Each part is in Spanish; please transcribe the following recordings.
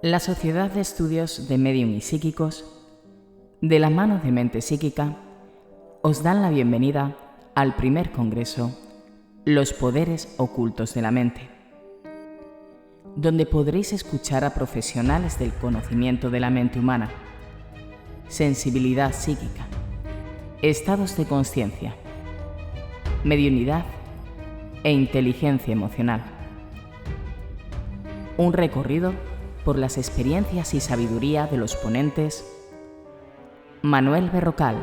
La Sociedad de Estudios de Medium y Psíquicos, de la mano de Mente Psíquica, os dan la bienvenida al primer congreso Los Poderes Ocultos de la Mente, donde podréis escuchar a profesionales del conocimiento de la mente humana, sensibilidad psíquica, estados de consciencia, mediunidad e inteligencia emocional. Un recorrido por las experiencias y sabiduría de los ponentes Manuel Berrocal,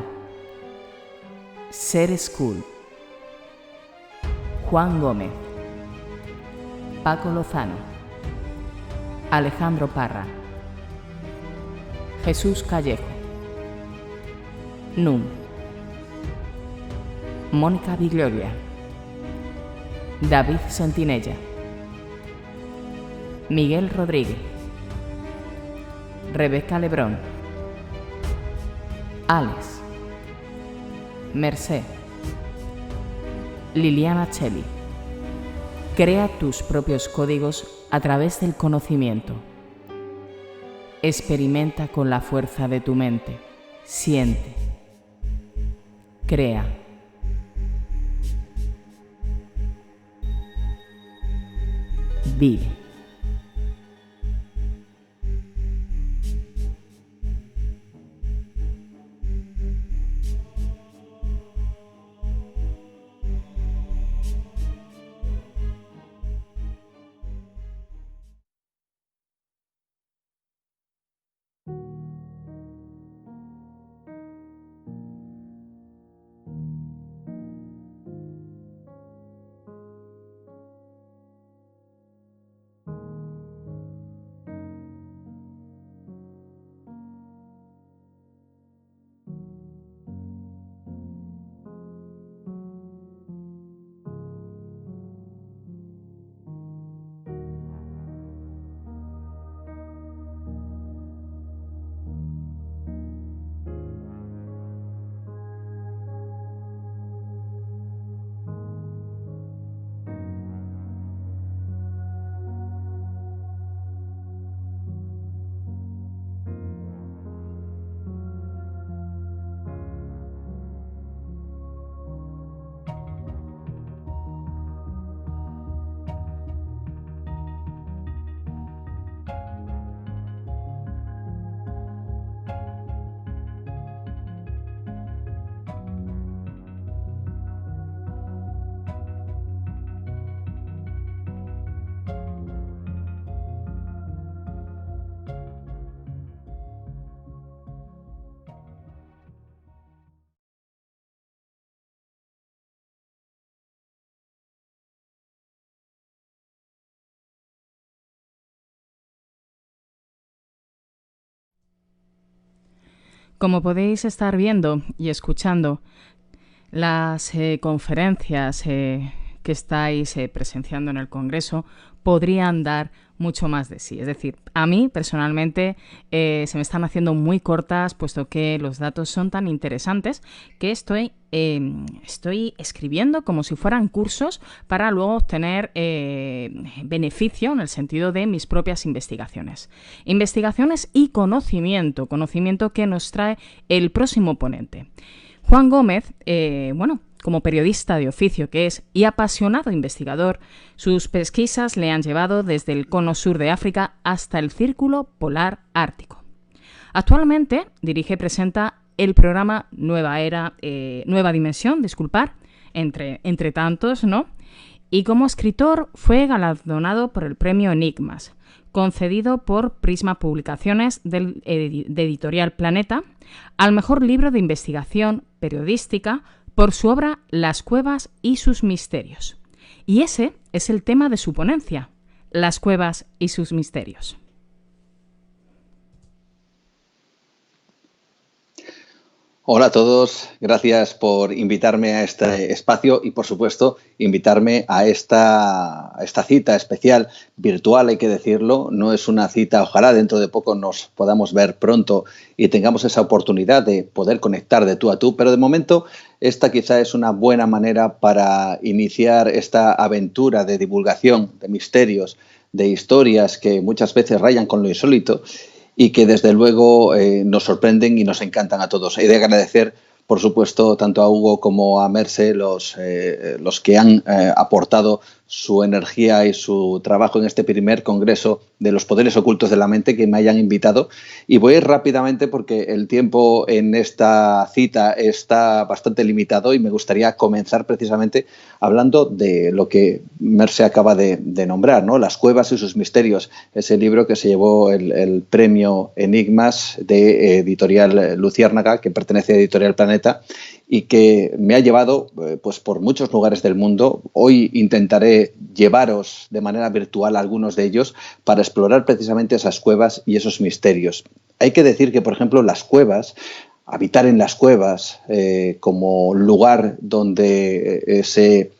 Ser School, Juan Gómez, Paco Lozano, Alejandro Parra, Jesús Callejo, Nun, Mónica Biglioria, David Sentinella, Miguel Rodríguez, Rebeca Lebrón, Alex, Merced, Liliana Cheli. Crea tus propios códigos a través del conocimiento. Experimenta con la fuerza de tu mente. Siente. Crea. Vive. Como podéis estar viendo y escuchando, las conferencias que estáis presenciando en el Congreso podrían dar mucho más de sí. Es decir, a mí personalmente se me están haciendo muy cortas, puesto que los datos son tan interesantes que estoy escribiendo como si fueran cursos para luego obtener beneficio en el sentido de mis propias investigaciones. Investigaciones y conocimiento que nos trae el próximo ponente. Juan Gómez, como periodista de oficio que es y apasionado investigador, sus pesquisas le han llevado desde el cono sur de África hasta el Círculo Polar Ártico. Actualmente dirige y presenta el programa Nueva Dimensión, entre tantos, ¿no? Y como escritor fue galardonado por el premio Enigmas, concedido por Prisma Publicaciones de Editorial Planeta, al mejor libro de investigación periodística por su obra Las cuevas y sus misterios. Y ese es el tema de su ponencia, Las cuevas y sus misterios. Hola a todos, gracias por invitarme a este espacio y, por supuesto, invitarme a esta cita especial virtual, hay que decirlo. No es una cita, ojalá dentro de poco nos podamos ver pronto y tengamos esa oportunidad de poder conectar de tú a tú, pero de momento esta quizá es una buena manera para iniciar esta aventura de divulgación de misterios, de historias que muchas veces rayan con lo insólito y que desde luego nos sorprenden y nos encantan a todos. He de agradecer, por supuesto, tanto a Hugo como a Merce, los que han aportado su energía y su trabajo en este primer congreso de los poderes ocultos de la mente, que me hayan invitado. Y voy a ir rápidamente porque el tiempo en esta cita está bastante limitado y me gustaría comenzar precisamente hablando de lo que Merce acaba de nombrar, ¿no? Las cuevas y sus misterios, ese libro que se llevó el premio Enigmas de Editorial Luciérnaga, que pertenece a Editorial Planeta, y que me ha llevado pues por muchos lugares del mundo. Hoy intentaré llevaros de manera virtual a algunos de ellos para explorar precisamente esas cuevas y esos misterios. Hay que decir que, por ejemplo, las cuevas, habitar en las cuevas como lugar donde ese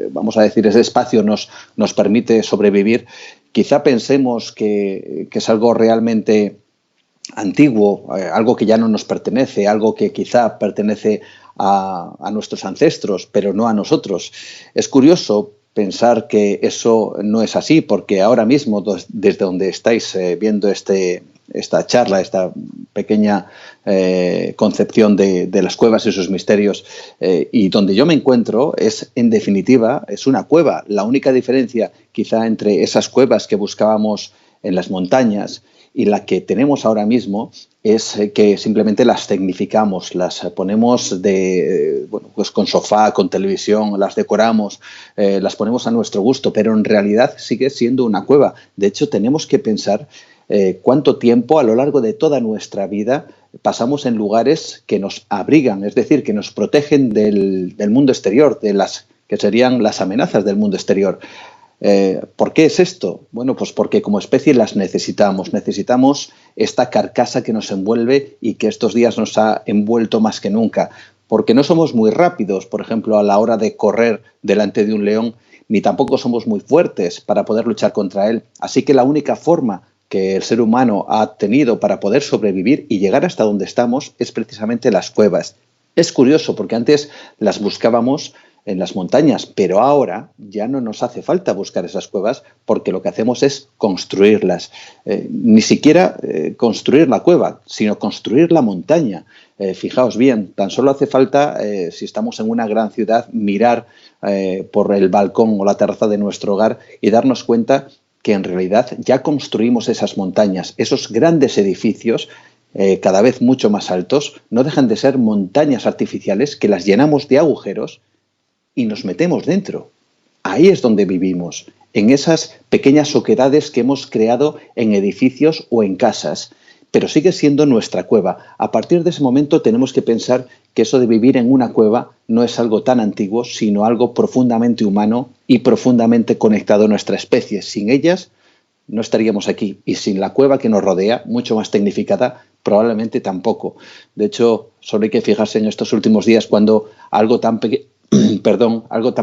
vamos a decir, ese espacio nos permite sobrevivir, quizá pensemos que es algo realmente antiguo, algo que ya no nos pertenece, algo que quizá pertenece a nuestros ancestros, pero no a nosotros. Es curioso pensar que eso no es así, porque ahora mismo, desde donde estáis viendo esta charla, esta pequeña concepción de las cuevas y sus misterios, y donde yo me encuentro es, en definitiva, es una cueva. La única diferencia quizá entre esas cuevas que buscábamos en las montañas y la que tenemos ahora mismo es que simplemente las tecnificamos, las ponemos pues con sofá, con televisión, las decoramos, las ponemos a nuestro gusto, pero en realidad sigue siendo una cueva. De hecho, tenemos que pensar cuánto tiempo a lo largo de toda nuestra vida pasamos en lugares que nos abrigan, es decir, que nos protegen del mundo exterior, de las que serían las amenazas del mundo exterior. ¿Por qué es esto? Bueno, pues porque como especie las necesitamos. Necesitamos esta carcasa que nos envuelve y que estos días nos ha envuelto más que nunca. Porque no somos muy rápidos, por ejemplo, a la hora de correr delante de un león, ni tampoco somos muy fuertes para poder luchar contra él. Así que la única forma que el ser humano ha tenido para poder sobrevivir y llegar hasta donde estamos es precisamente las cuevas. Es curioso porque antes las buscábamos en las montañas, pero ahora ya no nos hace falta buscar esas cuevas porque lo que hacemos es construirlas. Ni siquiera construir la cueva, sino construir la montaña. Fijaos bien, tan solo hace falta, si estamos en una gran ciudad, mirar por el balcón o la terraza de nuestro hogar y darnos cuenta que en realidad ya construimos esas montañas, esos grandes edificios cada vez mucho más altos, no dejan de ser montañas artificiales que las llenamos de agujeros y nos metemos dentro. Ahí es donde vivimos, en esas pequeñas oquedades que hemos creado en edificios o en casas, pero sigue siendo nuestra cueva. A partir de ese momento tenemos que pensar que eso de vivir en una cueva no es algo tan antiguo, sino algo profundamente humano y profundamente conectado a nuestra especie. Sin ellas no estaríamos aquí, y sin la cueva que nos rodea, mucho más tecnificada, probablemente tampoco. De hecho, solo hay que fijarse en estos últimos días cuando algo tan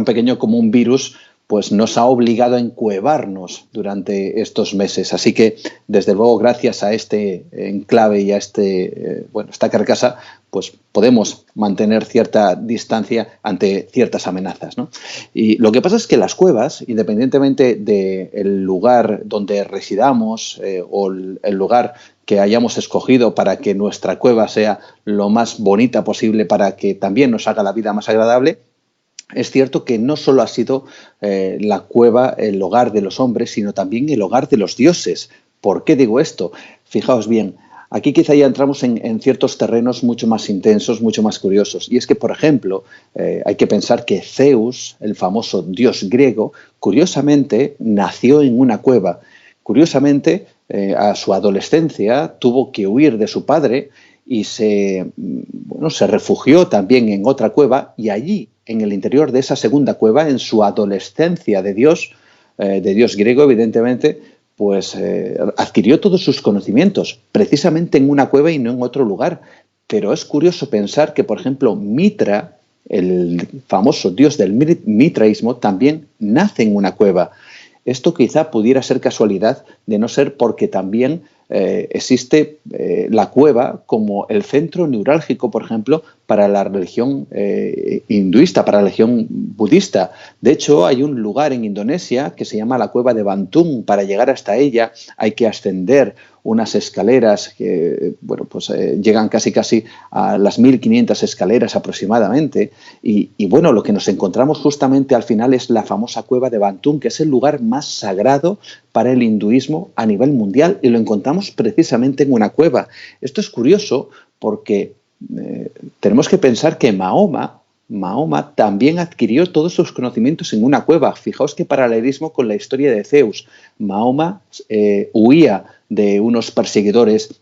pequeño como un virus pues nos ha obligado a encuevarnos durante estos meses. Así que, desde luego, gracias a este enclave y a esta carcasa, pues podemos mantener cierta distancia ante ciertas amenazas, ¿no? Y lo que pasa es que las cuevas, independientemente del lugar donde residamos o el lugar que hayamos escogido para que nuestra cueva sea lo más bonita posible, para que también nos haga la vida más agradable, es cierto que no solo ha sido la cueva el hogar de los hombres, sino también el hogar de los dioses. ¿Por qué digo esto? Fijaos bien, aquí quizá ya entramos en ciertos terrenos mucho más intensos, mucho más curiosos. Y es que, por ejemplo, hay que pensar que Zeus, el famoso dios griego, curiosamente nació en una cueva. Curiosamente, a su adolescencia tuvo que huir de su padre y se refugió también en otra cueva, y allí, en el interior de esa segunda cueva, en su adolescencia de Dios griego, evidentemente, pues adquirió todos sus conocimientos, precisamente en una cueva y no en otro lugar. Pero es curioso pensar que, por ejemplo, Mitra, el famoso dios del mitraísmo, también nace en una cueva. Esto quizá pudiera ser casualidad, de no ser porque también existe la cueva como el centro neurálgico, por ejemplo, para la religión hinduista, para la religión budista. De hecho, hay un lugar en Indonesia que se llama la cueva de Bantung. Para llegar hasta ella hay que ascender unas escaleras que llegan casi a las 1500 escaleras aproximadamente. Y bueno, lo que nos encontramos justamente al final es la famosa cueva de Bantung, que es el lugar más sagrado para el hinduismo a nivel mundial, y lo encontramos precisamente en una cueva. Esto es curioso porque tenemos que pensar que Mahoma también adquirió todos sus conocimientos en una cueva. Fijaos qué paralelismo con la historia de Zeus. Mahoma huía de unos perseguidores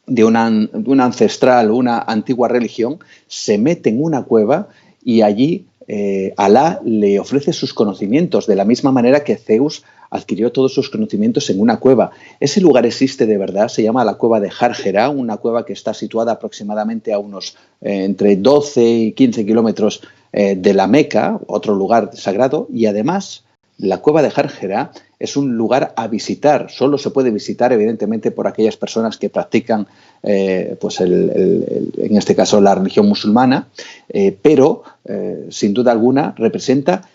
de una ancestral, una antigua religión, se mete en una cueva y allí Alá le ofrece sus conocimientos, de la misma manera que Zeus adquirió todos sus conocimientos en una cueva. Ese lugar existe de verdad, se llama la cueva de Jarjera, una cueva que está situada aproximadamente a unos entre 12 y 15 kilómetros de la Meca, otro lugar sagrado, y además la cueva de Jarjera es un lugar a visitar. Solo se puede visitar, evidentemente, por aquellas personas que practican, en este caso, la religión musulmana, pero, sin duda alguna, representa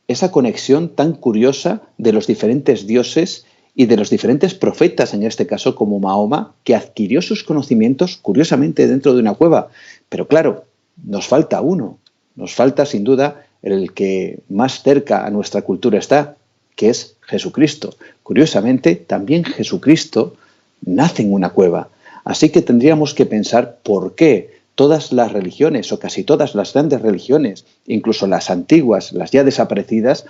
esa conexión tan curiosa de los diferentes dioses y de los diferentes profetas, en este caso como Mahoma, que adquirió sus conocimientos, curiosamente, dentro de una cueva. Pero claro, nos falta uno, nos falta sin duda el que más cerca a nuestra cultura está, que es Jesucristo. Curiosamente, también Jesucristo nace en una cueva. Así que tendríamos que pensar por qué todas las religiones, o casi todas las grandes religiones, incluso las antiguas, las ya desaparecidas,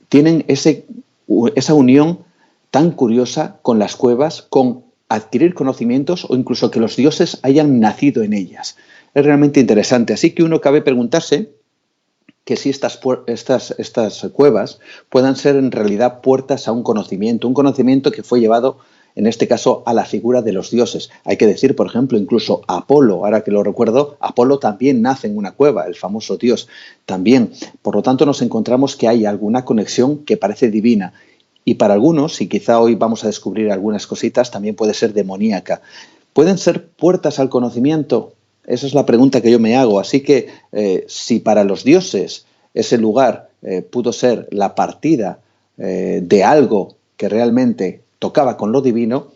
tienen esa unión tan curiosa con las cuevas, con adquirir conocimientos o incluso que los dioses hayan nacido en ellas. Es realmente interesante. Así que uno cabe preguntarse que si estas cuevas puedan ser en realidad puertas a un conocimiento que fue llevado, en este caso, a la figura de los dioses. Hay que decir, por ejemplo, incluso Apolo, ahora que lo recuerdo, Apolo también nace en una cueva, el famoso dios también. Por lo tanto, nos encontramos que hay alguna conexión que parece divina. Y para algunos, y quizá hoy vamos a descubrir algunas cositas, también puede ser demoníaca. ¿Pueden ser puertas al conocimiento? Esa es la pregunta que yo me hago. Así que si para los dioses ese lugar pudo ser la partida de algo que realmente tocaba con lo divino,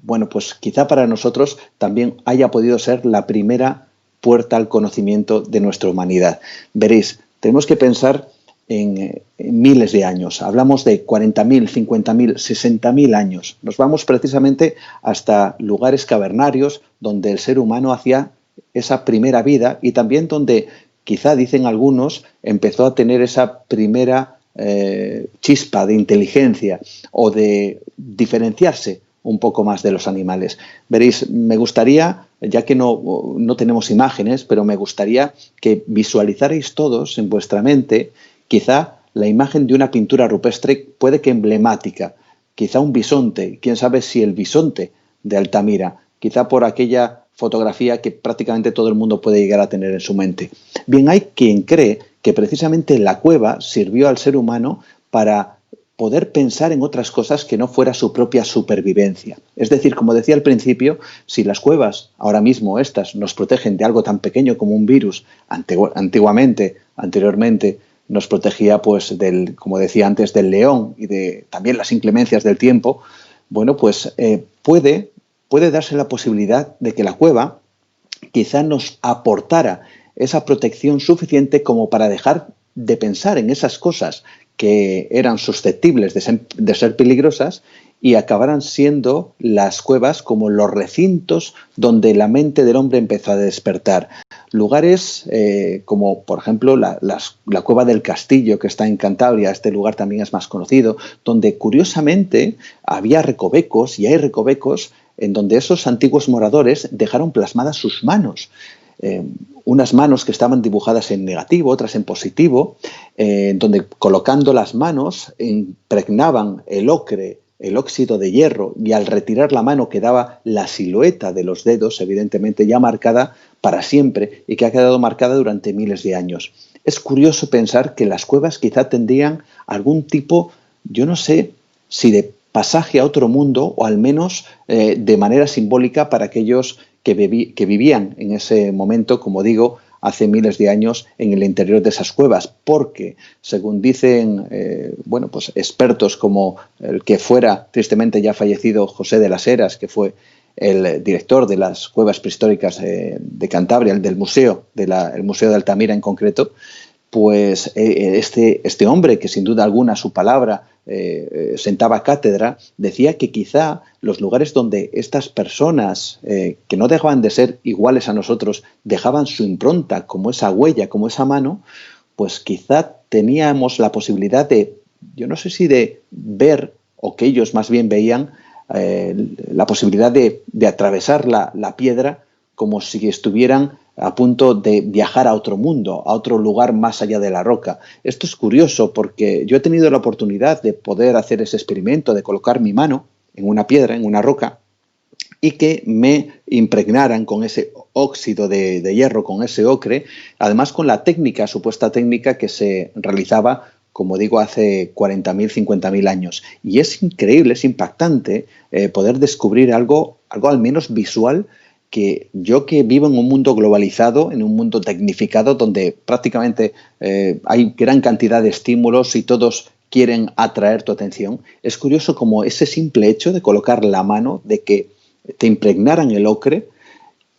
bueno, pues quizá para nosotros también haya podido ser la primera puerta al conocimiento de nuestra humanidad. Veréis, tenemos que pensar en miles de años. Hablamos de 40.000, 50.000, 60.000 años. Nos vamos precisamente hasta lugares cavernarios donde el ser humano hacía esa primera vida y también donde, quizá dicen algunos, empezó a tener esa primera chispa de inteligencia o de diferenciarse un poco más de los animales. Veréis, me gustaría, ya que no tenemos imágenes, pero me gustaría que visualizarais todos en vuestra mente quizá la imagen de una pintura rupestre, puede que emblemática, quizá un bisonte, quién sabe si el bisonte de Altamira, quizá por aquella fotografía que prácticamente todo el mundo puede llegar a tener en su mente. Bien, hay quien cree que precisamente la cueva sirvió al ser humano para poder pensar en otras cosas que no fuera su propia supervivencia. Es decir, como decía al principio, si las cuevas, ahora mismo estas, nos protegen de algo tan pequeño como un virus, anteriormente, nos protegía, pues, como decía antes, del león y de también las inclemencias del tiempo, bueno, pues puede darse la posibilidad de que la cueva quizá nos aportara esa protección suficiente como para dejar de pensar en esas cosas que eran susceptibles de ser peligrosas y acabaran siendo las cuevas como los recintos donde la mente del hombre empezó a despertar. Lugares como, por ejemplo, la Cueva del Castillo, que está en Cantabria, este lugar también es más conocido, donde curiosamente había recovecos y hay recovecos en donde esos antiguos moradores dejaron plasmadas sus manos. Unas manos que estaban dibujadas en negativo, otras en positivo, donde colocando las manos impregnaban el ocre, el óxido de hierro, y al retirar la mano quedaba la silueta de los dedos, evidentemente ya marcada para siempre y que ha quedado marcada durante miles de años. Es curioso pensar que las cuevas quizá tendrían algún tipo, yo no sé si de pasaje a otro mundo, o al menos de manera simbólica para aquellos que vivían en ese momento, como digo, hace miles de años en el interior de esas cuevas, porque, según dicen pues expertos como el que fuera tristemente ya fallecido José de las Heras, que fue el director de las cuevas prehistóricas de Cantabria, el del museo, el Museo de Altamira en concreto, pues este hombre, que sin duda alguna su palabra sentaba cátedra, decía que quizá los lugares donde estas personas, que no dejaban de ser iguales a nosotros, dejaban su impronta, como esa huella, como esa mano, pues quizá teníamos la posibilidad de, yo no sé si de ver, o que ellos más bien veían, la posibilidad de atravesar la piedra como si estuvieran a punto de viajar a otro mundo, a otro lugar más allá de la roca. Esto es curioso porque yo he tenido la oportunidad de poder hacer ese experimento, de colocar mi mano en una piedra, en una roca, y que me impregnaran con ese óxido de hierro, con ese ocre, además con la técnica, supuesta técnica que se realizaba, como digo, hace 40.000, 50.000 años. Y es increíble, es impactante poder descubrir algo al menos visual, que yo, que vivo en un mundo globalizado, en un mundo tecnificado, donde prácticamente hay gran cantidad de estímulos y todos quieren atraer tu atención, es curioso como ese simple hecho de colocar la mano, de que te impregnaran el ocre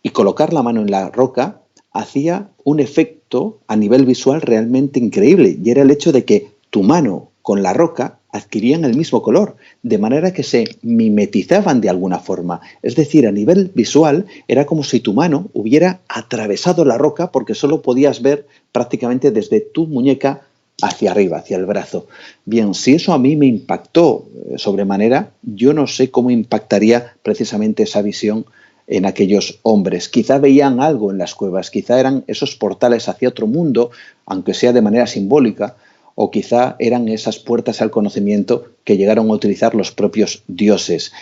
y colocar la mano en la roca, hacía un efecto a nivel visual realmente increíble, y era el hecho de que tu mano con la roca adquirían el mismo color, de manera que se mimetizaban de alguna forma. Es decir, a nivel visual era como si tu mano hubiera atravesado la roca, porque solo podías ver prácticamente desde tu muñeca hacia arriba, hacia el brazo. Bien, si eso a mí me impactó sobremanera, yo no sé cómo impactaría precisamente esa visión en aquellos hombres. Quizá veían algo en las cuevas, quizá eran esos portales hacia otro mundo, aunque sea de manera simbólica, o quizá eran esas puertas al conocimiento que llegaron a utilizar los propios dioses.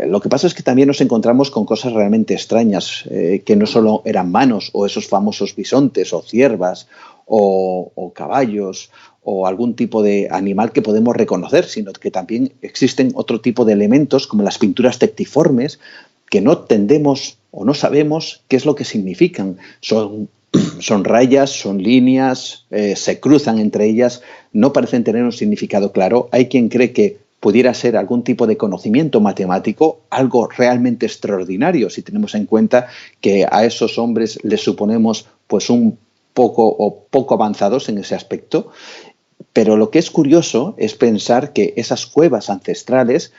Lo que pasa es que también nos encontramos con cosas realmente extrañas, que no solo eran manos, o esos famosos bisontes, o ciervas, o caballos, o algún tipo de animal que podemos reconocer, sino que también existen otro tipo de elementos, como las pinturas tectiformes, que no entendemos o no sabemos qué es lo que significan. Son rayas, son líneas, se cruzan entre ellas, no parecen tener un significado claro. Hay quien cree que pudiera ser algún tipo de conocimiento matemático, algo realmente extraordinario, si tenemos en cuenta que a esos hombres les suponemos pues un poco avanzados en ese aspecto. Pero lo que es curioso es pensar que esas cuevas ancestrales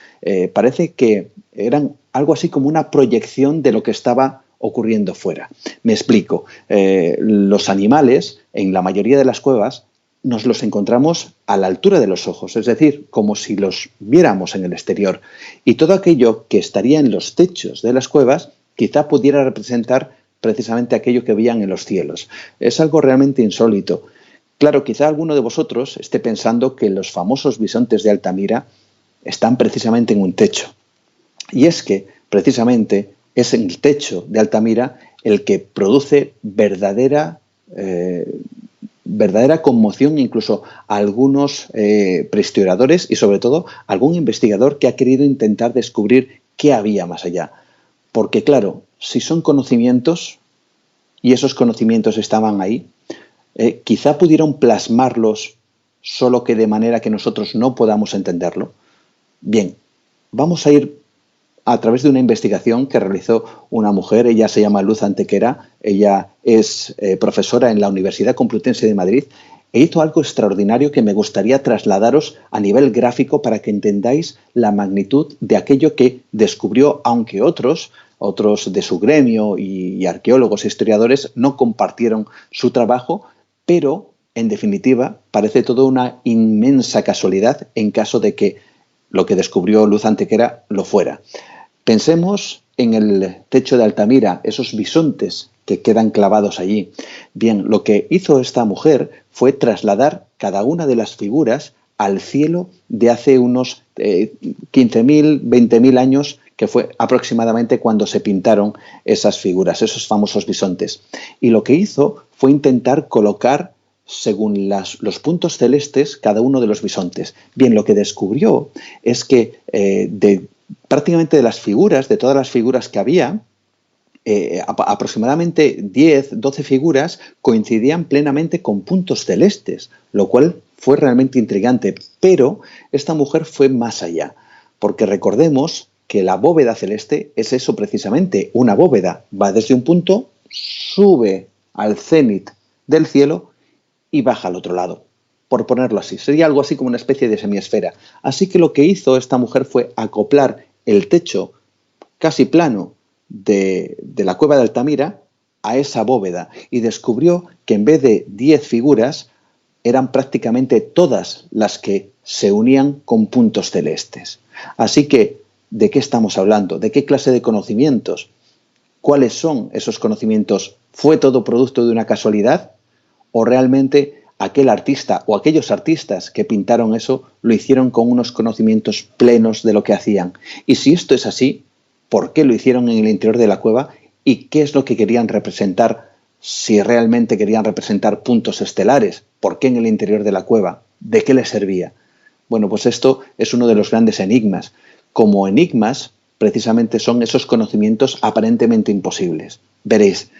parece que eran algo así como una proyección de lo que estaba ocurriendo fuera. Me explico. Los animales, en la mayoría de las cuevas, nos los encontramos a la altura de los ojos, es decir, como si los viéramos en el exterior. Y todo aquello que estaría en los techos de las cuevas quizá pudiera representar precisamente aquello que veían en los cielos. Es algo realmente insólito. Claro, quizá alguno de vosotros esté pensando que los famosos bisontes de Altamira están precisamente en un techo. Y es que, precisamente, es el techo de Altamira el que produce verdadera conmoción, incluso a algunos prehistoriadores y, sobre todo, a algún investigador que ha querido intentar descubrir qué había más allá. Porque, claro, si son conocimientos, y esos conocimientos estaban ahí, quizá pudieron plasmarlos, solo que de manera que nosotros no podamos entenderlo. Bien, vamos a ir a través de una investigación que realizó una mujer. Ella se llama Luz Antequera, ella es profesora en la Universidad Complutense de Madrid, e hizo algo extraordinario que me gustaría trasladaros a nivel gráfico para que entendáis la magnitud de aquello que descubrió, aunque otros de su gremio y arqueólogos e historiadores no compartieron su trabajo, pero en definitiva parece todo una inmensa casualidad en caso de que lo que descubrió Luz Antequera lo fuera. Pensemos en el techo de Altamira, esos bisontes que quedan clavados allí. Bien, lo que hizo esta mujer fue trasladar cada una de las figuras al cielo de hace unos 15.000, 20.000 años, que fue aproximadamente cuando se pintaron esas figuras, esos famosos bisontes. Y lo que hizo fue intentar colocar según los puntos celestes cada uno de los bisontes. Bien, lo que descubrió es que prácticamente de las figuras, de todas las figuras que había, aproximadamente 10, 12 figuras coincidían plenamente con puntos celestes, lo cual fue realmente intrigante. Pero esta mujer fue más allá, porque recordemos que la bóveda celeste es eso precisamente, una bóveda. Va desde un punto, sube al cenit del cielo y baja al otro lado, por ponerlo así. Sería algo así como una especie de semiesfera. Así que lo que hizo esta mujer fue acoplar el techo casi plano de la cueva de Altamira a esa bóveda y descubrió que en vez de 10 figuras eran prácticamente todas las que se unían con puntos celestes. Así que, ¿de qué estamos hablando? ¿De qué clase de conocimientos? ¿Cuáles son esos conocimientos? ¿Fue todo producto de una casualidad? ¿O realmente aquel artista o aquellos artistas que pintaron eso lo hicieron con unos conocimientos plenos de lo que hacían? Y si esto es así, ¿por qué lo hicieron en el interior de la cueva? ¿Y qué es lo que querían representar? Si realmente querían representar puntos estelares, ¿por qué en el interior de la cueva? ¿De qué les servía? Bueno, pues esto es uno de los grandes enigmas. Como enigmas, precisamente son esos conocimientos aparentemente imposibles. Veréis,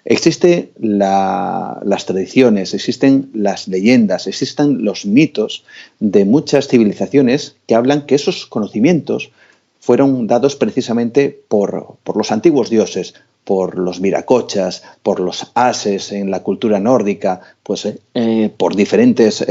existen las tradiciones, existen las leyendas, existen los mitos de muchas civilizaciones que hablan que esos conocimientos fueron dados precisamente por los antiguos dioses, por los viracochas, por los ases en la cultura nórdica, pues por diferentes,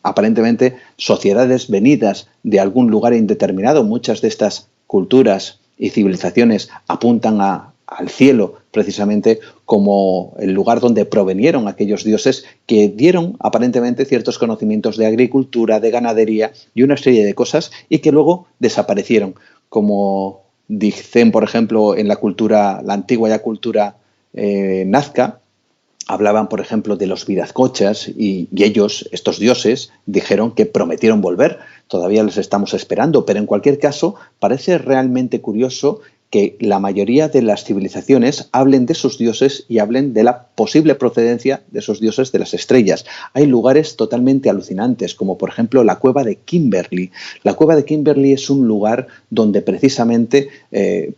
aparentemente, sociedades venidas de algún lugar indeterminado. Muchas de estas culturas y civilizaciones apuntan al cielo precisamente como el lugar donde provenieron aquellos dioses que dieron aparentemente ciertos conocimientos de agricultura, de ganadería y una serie de cosas y que luego desaparecieron, como dicen, por ejemplo, en la antigua ya cultura nazca, hablaban, por ejemplo, de los viracochas y ellos, estos dioses, dijeron que prometieron volver. Todavía les estamos esperando, pero en cualquier caso parece realmente curioso que la mayoría de las civilizaciones hablen de sus dioses y hablen de la posible procedencia de esos dioses de las estrellas. Hay lugares totalmente alucinantes, como por ejemplo la cueva de Kimberley. La cueva de Kimberley es un lugar donde precisamente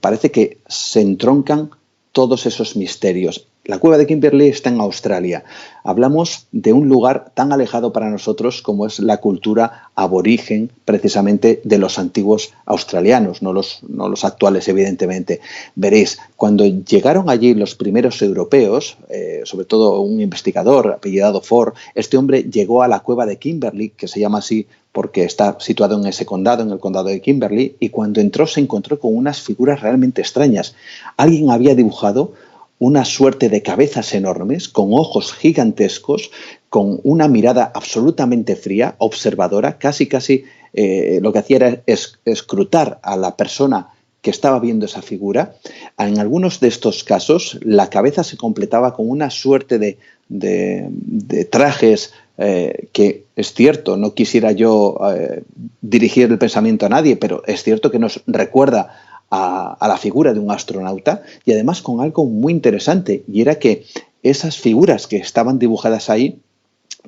parece que se entroncan todos esos misterios. La cueva de Kimberley está en Australia. Hablamos de un lugar tan alejado para nosotros como es la cultura aborigen, precisamente de los antiguos australianos, no los actuales, evidentemente. Veréis, cuando llegaron allí los primeros europeos, sobre todo un investigador apellidado Ford, este hombre llegó a la cueva de Kimberley, que se llama así porque está situado en ese condado, en el condado de Kimberley, y cuando entró se encontró con unas figuras realmente extrañas. Alguien había dibujado una suerte de cabezas enormes, con ojos gigantescos, con una mirada absolutamente fría, observadora, casi lo que hacía era escrutar a la persona que estaba viendo esa figura. En algunos de estos casos, la cabeza se completaba con una suerte de trajes que es cierto, no quisiera yo dirigir el pensamiento a nadie, pero es cierto que nos recuerda a la figura de un astronauta, y además con algo muy interesante, y era que esas figuras que estaban dibujadas ahí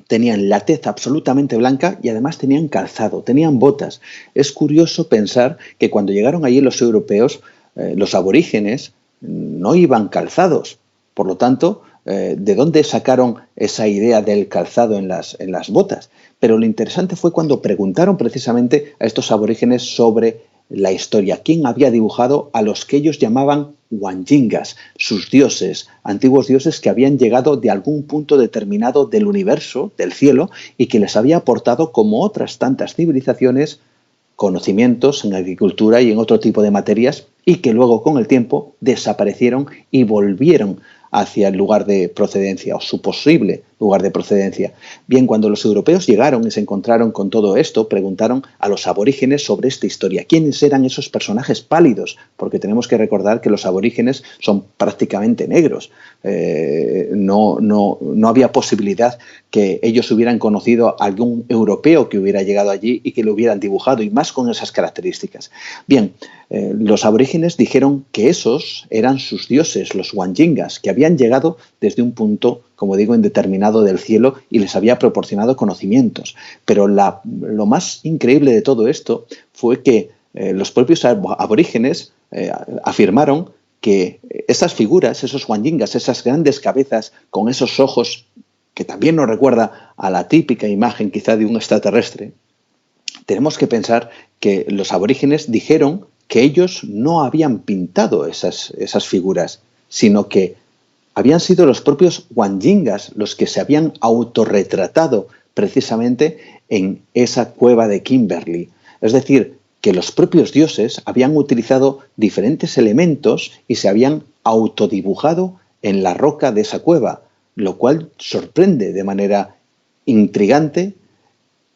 tenían la tez absolutamente blanca y además tenían calzado, tenían botas. Es curioso pensar que cuando llegaron allí los europeos, los aborígenes no iban calzados. Por lo tanto, ¿de dónde sacaron esa idea del calzado en las botas? Pero lo interesante fue cuando preguntaron precisamente a estos aborígenes sobre la historia. ¿Quién había dibujado a los que ellos llamaban Wanjingas, sus dioses, antiguos dioses que habían llegado de algún punto determinado del universo, del cielo, y que les había aportado, como otras tantas civilizaciones, conocimientos en agricultura y en otro tipo de materias, y que luego con el tiempo desaparecieron y volvieron hacia el lugar de procedencia o su posible lugar de procedencia? Bien, cuando los europeos llegaron y se encontraron con todo esto, preguntaron a los aborígenes sobre esta historia. ¿Quiénes eran esos personajes pálidos? Porque tenemos que recordar que los aborígenes son prácticamente negros. No había posibilidad que ellos hubieran conocido a algún europeo que hubiera llegado allí y que lo hubieran dibujado, y más con esas características. Bien, los aborígenes dijeron que esos eran sus dioses, los Wanjingas, que habían llegado desde un punto, como digo, indeterminado del cielo y les había proporcionado conocimientos. Pero lo más increíble de todo esto fue que los propios aborígenes afirmaron que esas figuras, esos wanjingas, esas grandes cabezas con esos ojos que también nos recuerda a la típica imagen quizá de un extraterrestre, tenemos que pensar que los aborígenes dijeron que ellos no habían pintado esas figuras, sino que habían sido los propios wanjingas los que se habían autorretratado precisamente en esa cueva de Kimberley. Es decir, que los propios dioses habían utilizado diferentes elementos y se habían autodibujado en la roca de esa cueva, lo cual sorprende de manera intrigante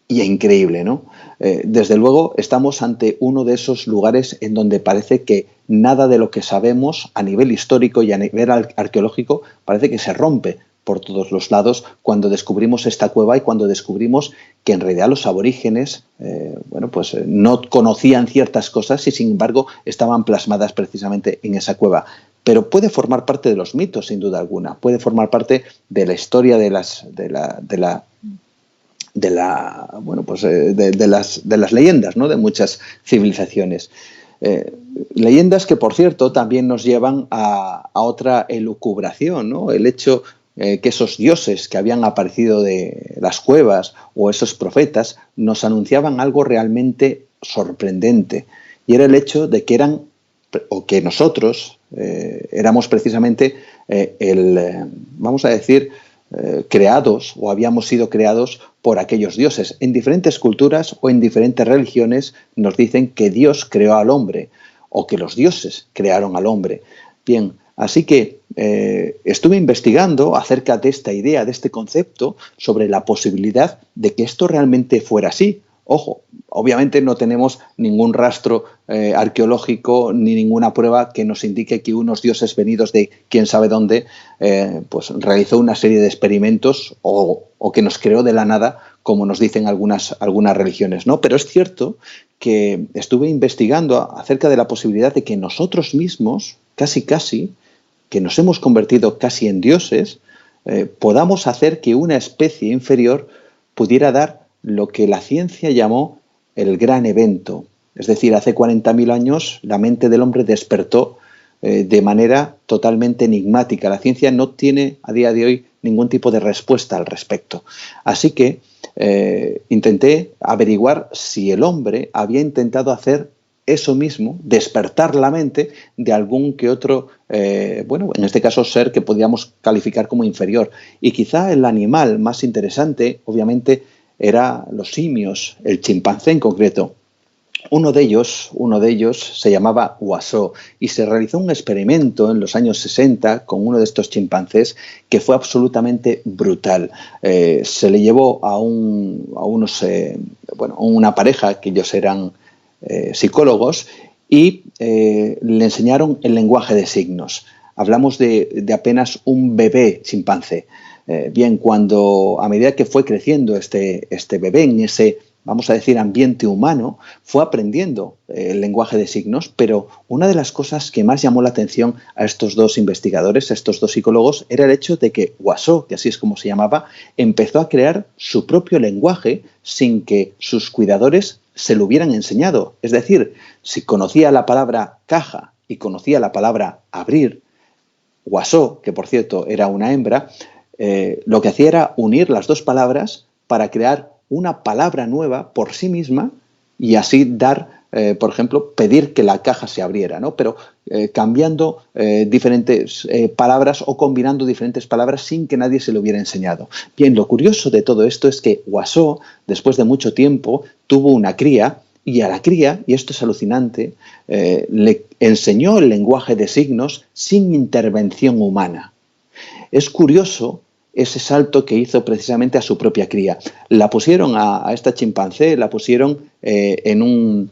y increíble, ¿no? Desde luego estamos ante uno de esos lugares en donde parece que nada de lo que sabemos a nivel histórico y a nivel arqueológico parece que se rompe por todos los lados cuando descubrimos esta cueva y cuando descubrimos que en realidad los aborígenes no conocían ciertas cosas y sin embargo estaban plasmadas precisamente en esa cueva. Pero puede formar parte de los mitos, sin duda alguna, puede formar parte de la historia de las leyendas, ¿no? De muchas civilizaciones. Leyendas que, por cierto, también nos llevan a otra elucubración, ¿no? El hecho que esos dioses que habían aparecido de las cuevas o esos profetas nos anunciaban algo realmente sorprendente, y era el hecho de que nosotros éramos precisamente creados o habíamos sido creados por aquellos dioses. En diferentes culturas o en diferentes religiones nos dicen que Dios creó al hombre o que los dioses crearon al hombre. Bien, así que estuve investigando acerca de esta idea, de este concepto, sobre la posibilidad de que esto realmente fuera así. Ojo, obviamente no tenemos ningún rastro arqueológico ni ninguna prueba que nos indique que unos dioses venidos de quién sabe dónde realizó una serie de experimentos o que nos creó de la nada, como nos dicen algunas religiones, ¿no? Pero es cierto que estuve investigando acerca de la posibilidad de que nosotros mismos, casi, que nos hemos convertido casi en dioses, podamos hacer que una especie inferior pudiera dar lo que la ciencia llamó el gran evento. Es decir, hace 40.000 años la mente del hombre despertó de manera totalmente enigmática. La ciencia no tiene a día de hoy ningún tipo de respuesta al respecto. Así que intenté averiguar si el hombre había intentado hacer eso mismo, despertar la mente de algún que otro, en este caso ser que podríamos calificar como inferior. Y quizá el animal más interesante, obviamente, era los simios, el chimpancé en concreto. Uno de ellos se llamaba Washoe y se realizó un experimento en los años 60 con uno de estos chimpancés que fue absolutamente brutal. Se le llevó a una pareja, que ellos eran psicólogos, y le enseñaron el lenguaje de signos. Hablamos de apenas un bebé chimpancé. Bien, a medida que fue creciendo este bebé en ese, vamos a decir, ambiente humano, fue aprendiendo el lenguaje de signos, pero una de las cosas que más llamó la atención a estos dos investigadores, a estos dos psicólogos, era el hecho de que Washoe, que así es como se llamaba, empezó a crear su propio lenguaje sin que sus cuidadores se lo hubieran enseñado. Es decir, si conocía la palabra caja y conocía la palabra abrir, Washoe, que por cierto era una hembra, lo que hacía era unir las dos palabras para crear una palabra nueva por sí misma y así dar, por ejemplo, pedir que la caja se abriera, ¿no? Pero cambiando diferentes palabras o combinando diferentes palabras sin que nadie se lo hubiera enseñado. Bien, lo curioso de todo esto es que Washoe, después de mucho tiempo, tuvo una cría y a la cría, y esto es alucinante, le enseñó el lenguaje de signos sin intervención humana. Es curioso ese salto que hizo precisamente a su propia cría. La pusieron a esta chimpancé, la pusieron en un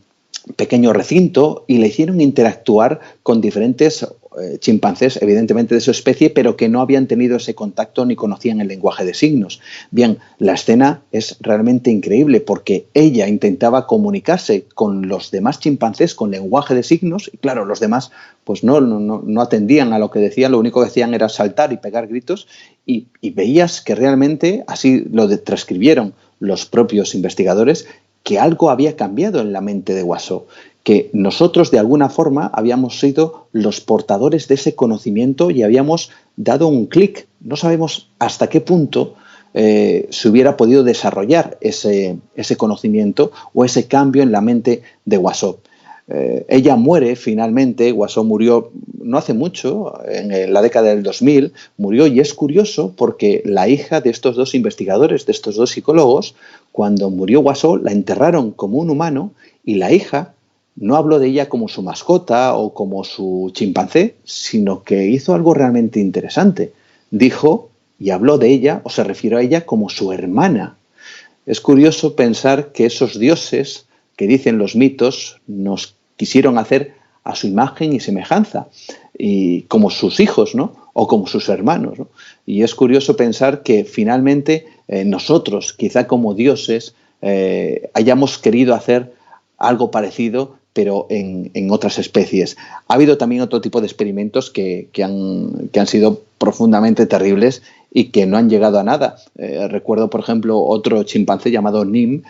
pequeño recinto y le hicieron interactuar con diferentes chimpancés, evidentemente de su especie, pero que no habían tenido ese contacto ni conocían el lenguaje de signos. Bien, la escena es realmente increíble porque ella intentaba comunicarse con los demás chimpancés con lenguaje de signos y claro, los demás pues no atendían a lo que decían, lo único que hacían era saltar y pegar gritos y veías que realmente, así lo transcribieron los propios investigadores, que algo había cambiado en la mente de Watteau, que nosotros de alguna forma habíamos sido los portadores de ese conocimiento y habíamos dado un clic. No sabemos hasta qué punto se hubiera podido desarrollar ese conocimiento o ese cambio en la mente de Watteau. Ella muere finalmente, Watteau murió no hace mucho, en la década del 2000, murió y es curioso porque la hija de estos dos investigadores, de estos dos psicólogos, cuando murió Watteau la enterraron como un humano y la hija no habló de ella como su mascota o como su chimpancé, sino que hizo algo realmente interesante. Dijo y habló de ella o se refirió a ella como su hermana. Es curioso pensar que esos dioses que dicen los mitos nos quisieron hacer a su imagen y semejanza, y como sus hijos, ¿no? O como sus hermanos, ¿no? Y es curioso pensar que finalmente nosotros, quizá como dioses, hayamos querido hacer algo parecido, pero en otras especies. Ha habido también otro tipo de experimentos que han sido profundamente terribles y que no han llegado a nada. Recuerdo, por ejemplo, otro chimpancé llamado Nim,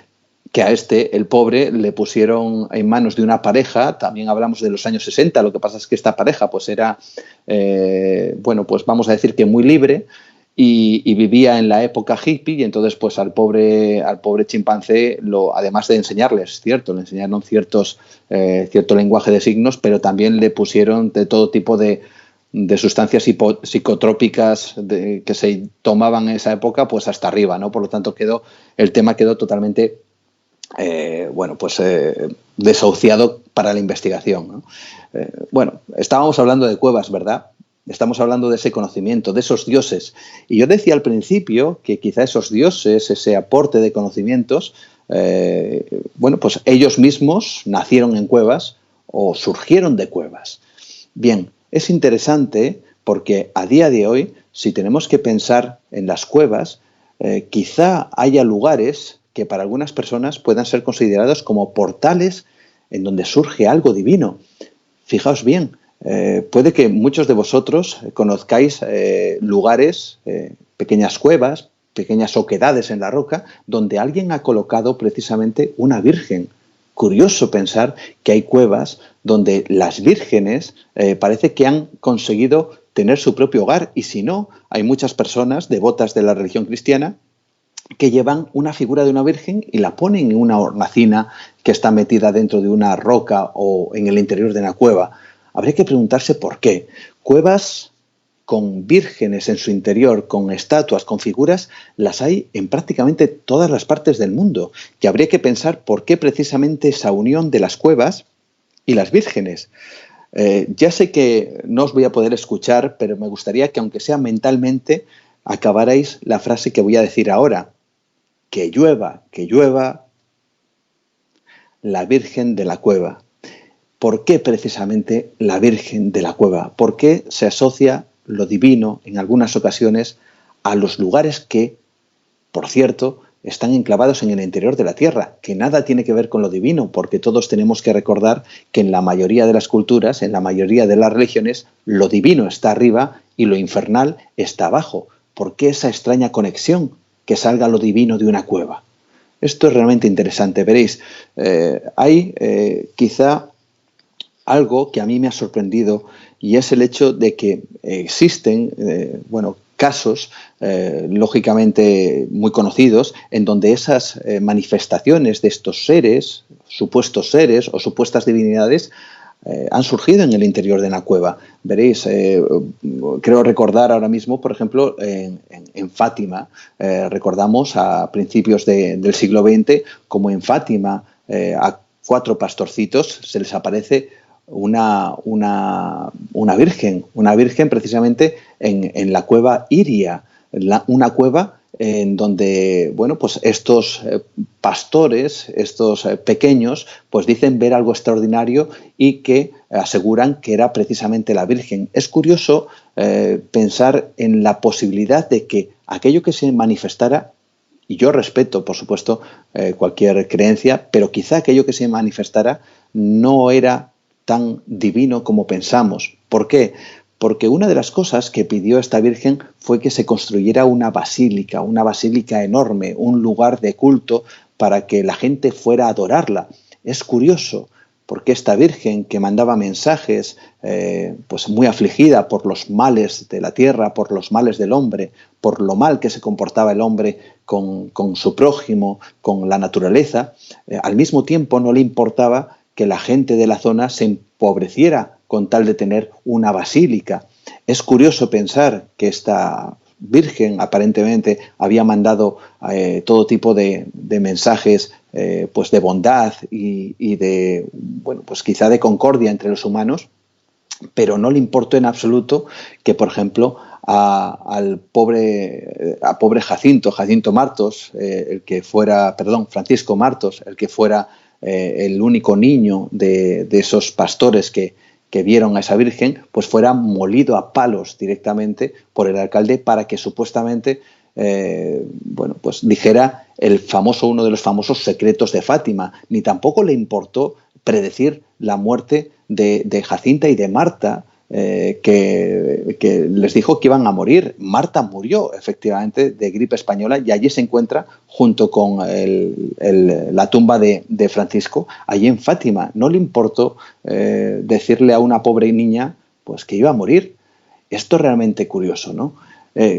que a el pobre, le pusieron en manos de una pareja, también hablamos de los años 60, lo que pasa es que esta pareja pues era, bueno, pues vamos a decir que muy libre y vivía en la época hippie y entonces pues al pobre chimpancé, además de enseñarles, le enseñaron cierto lenguaje de signos, pero también le pusieron de todo tipo de sustancias psicotrópicas que se tomaban en esa época pues hasta arriba, ¿no? Por lo tanto el tema quedó totalmente desahuciado para la investigación, ¿no? Bueno, estábamos hablando de cuevas, ¿verdad? Estamos hablando de ese conocimiento, de esos dioses. Y yo decía al principio que quizá esos dioses, ese aporte de conocimientos, pues ellos mismos nacieron en cuevas o surgieron de cuevas. Bien, es interesante porque a día de hoy, si tenemos que pensar en las cuevas, quizá haya lugares que para algunas personas puedan ser considerados como portales en donde surge algo divino. Fijaos bien, puede que muchos de vosotros conozcáis lugares, pequeñas cuevas, pequeñas oquedades en la roca, donde alguien ha colocado precisamente una virgen. Curioso pensar que hay cuevas donde las vírgenes parece que han conseguido tener su propio hogar y si no, hay muchas personas devotas de la religión cristiana que llevan una figura de una virgen y la ponen en una hornacina que está metida dentro de una roca o en el interior de una cueva. Habría que preguntarse por qué. Cuevas con vírgenes en su interior, con estatuas, con figuras, las hay en prácticamente todas las partes del mundo. Y habría que pensar por qué precisamente esa unión de las cuevas y las vírgenes. Ya sé que no os voy a poder escuchar, pero me gustaría que, aunque sea mentalmente, acabarais la frase que voy a decir ahora. Que llueva, la Virgen de la Cueva. ¿Por qué precisamente la Virgen de la Cueva? ¿Por qué se asocia lo divino en algunas ocasiones a los lugares que, por cierto, están enclavados en el interior de la tierra, que nada tiene que ver con lo divino, porque todos tenemos que recordar que en la mayoría de las culturas, en la mayoría de las religiones, lo divino está arriba y lo infernal está abajo? ¿Por qué esa extraña conexión? Que salga lo divino de una cueva. Esto es realmente interesante. Veréis, hay quizá algo que a mí me ha sorprendido y es el hecho de que existen casos lógicamente muy conocidos en donde esas manifestaciones de estos seres, supuestos seres o supuestas divinidades, han surgido en el interior de una cueva. Veréis, creo recordar ahora mismo, por ejemplo, en Fátima, recordamos a principios del siglo XX, como en Fátima a 4 pastorcitos se les aparece una virgen precisamente en la cueva Iria, una cueva en donde estos pastores, estos pequeños, pues dicen ver algo extraordinario y que aseguran que era precisamente la Virgen. Es curioso pensar en la posibilidad de que aquello que se manifestara, y yo respeto, por supuesto, cualquier creencia, pero quizá aquello que se manifestara no era tan divino como pensamos. ¿Por qué? Porque una de las cosas que pidió esta Virgen fue que se construyera una basílica enorme, un lugar de culto para que la gente fuera a adorarla. Es curioso, porque esta Virgen que mandaba mensajes, pues muy afligida por los males de la tierra, por los males del hombre, por lo mal que se comportaba el hombre con su prójimo, con la naturaleza, al mismo tiempo no le importaba que la gente de la zona se empobreciera con tal de tener una basílica. Es curioso pensar que esta Virgen aparentemente había mandado todo tipo de mensajes pues de bondad y de, bueno, pues quizá de concordia entre los humanos, pero no le importó en absoluto que, por ejemplo, a pobre Jacinto Martos, Francisco Martos, el que fuera el único niño de esos pastores que vieron a esa Virgen, pues fuera molido a palos directamente por el alcalde para que supuestamente pues dijera uno de los famosos secretos de Fátima. Ni tampoco le importó predecir la muerte de Jacinta y de Marta, que les dijo que iban a morir. Marta murió efectivamente de gripe española y allí se encuentra junto con la tumba de Francisco, allí en Fátima. No le importó decirle a una pobre niña pues que iba a morir. Esto es realmente curioso, ¿no?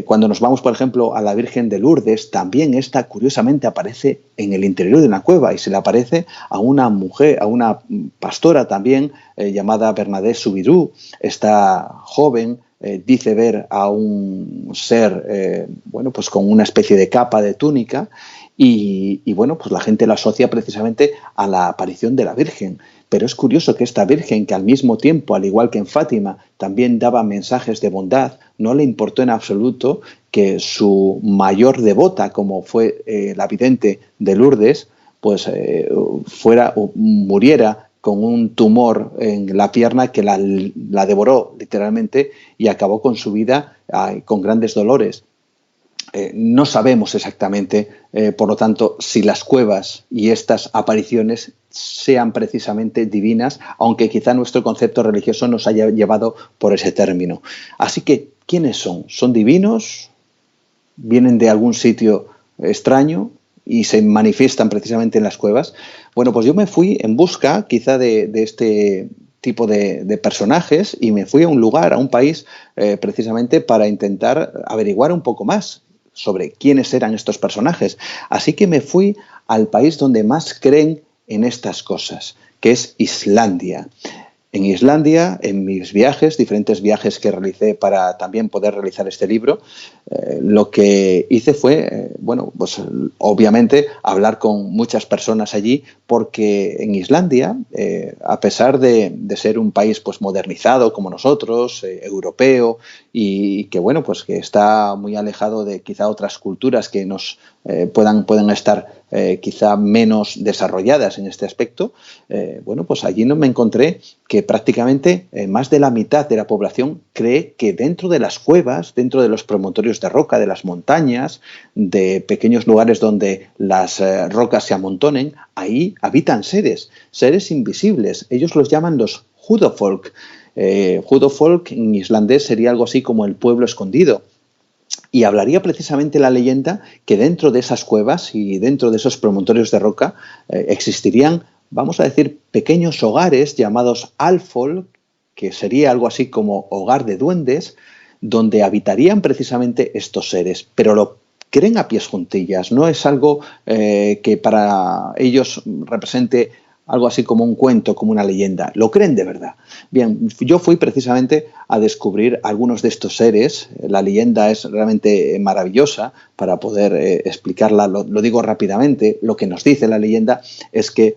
Cuando nos vamos, por ejemplo, a la Virgen de Lourdes, también esta curiosamente aparece en el interior de una cueva y se le aparece a una mujer, a una pastora también llamada Bernadette Soubirous. Esta joven dice ver a un ser, pues con una especie de capa, de túnica, y bueno, pues la gente la asocia precisamente a la aparición de la Virgen. Pero es curioso que esta Virgen, que al mismo tiempo, al igual que en Fátima, también daba mensajes de bondad, no le importó en absoluto que su mayor devota, como fue la vidente de Lourdes, pues muriera con un tumor en la pierna que la devoró literalmente y acabó con su vida con grandes dolores. No sabemos exactamente, por lo tanto, si las cuevas y estas apariciones sean precisamente divinas, aunque quizá nuestro concepto religioso nos haya llevado por ese término. Así que, ¿quiénes son? ¿Son divinos? ¿Vienen de algún sitio extraño y se manifiestan precisamente en las cuevas? Bueno, pues yo me fui en busca quizá de este tipo de personajes y me fui a un lugar, a un país, precisamente para intentar averiguar un poco más sobre quiénes eran estos personajes. Así que me fui al país donde más creen en estas cosas, que es Islandia. En Islandia, en mis viajes, diferentes viajes que realicé para también poder realizar este libro, lo que hice fue, pues obviamente hablar con muchas personas allí, porque en Islandia, a pesar de ser un país pues modernizado como nosotros, europeo, y que pues que está muy alejado de quizá otras culturas que nos puedan estar quizá menos desarrolladas en este aspecto, pues allí no me encontré que prácticamente más de la mitad de la población cree que dentro de las cuevas, dentro de los promontorios de roca, de las montañas, de pequeños lugares donde las rocas se amontonen, ahí habitan seres invisibles. Ellos los llaman los Hudafolk. Hudafolk en islandés sería algo así como el pueblo escondido. Y hablaría precisamente la leyenda que dentro de esas cuevas y dentro de esos promontorios de roca existirían, vamos a decir, pequeños hogares llamados Alfolk, que sería algo así como hogar de duendes, donde habitarían precisamente estos seres. Pero lo creen a pies juntillas, no es algo que para ellos represente algo así como un cuento, como una leyenda. Lo creen de verdad. Bien, yo fui precisamente a descubrir algunos de estos seres. La leyenda es realmente maravillosa para poder explicarla. Lo digo rápidamente. Lo que nos dice la leyenda es que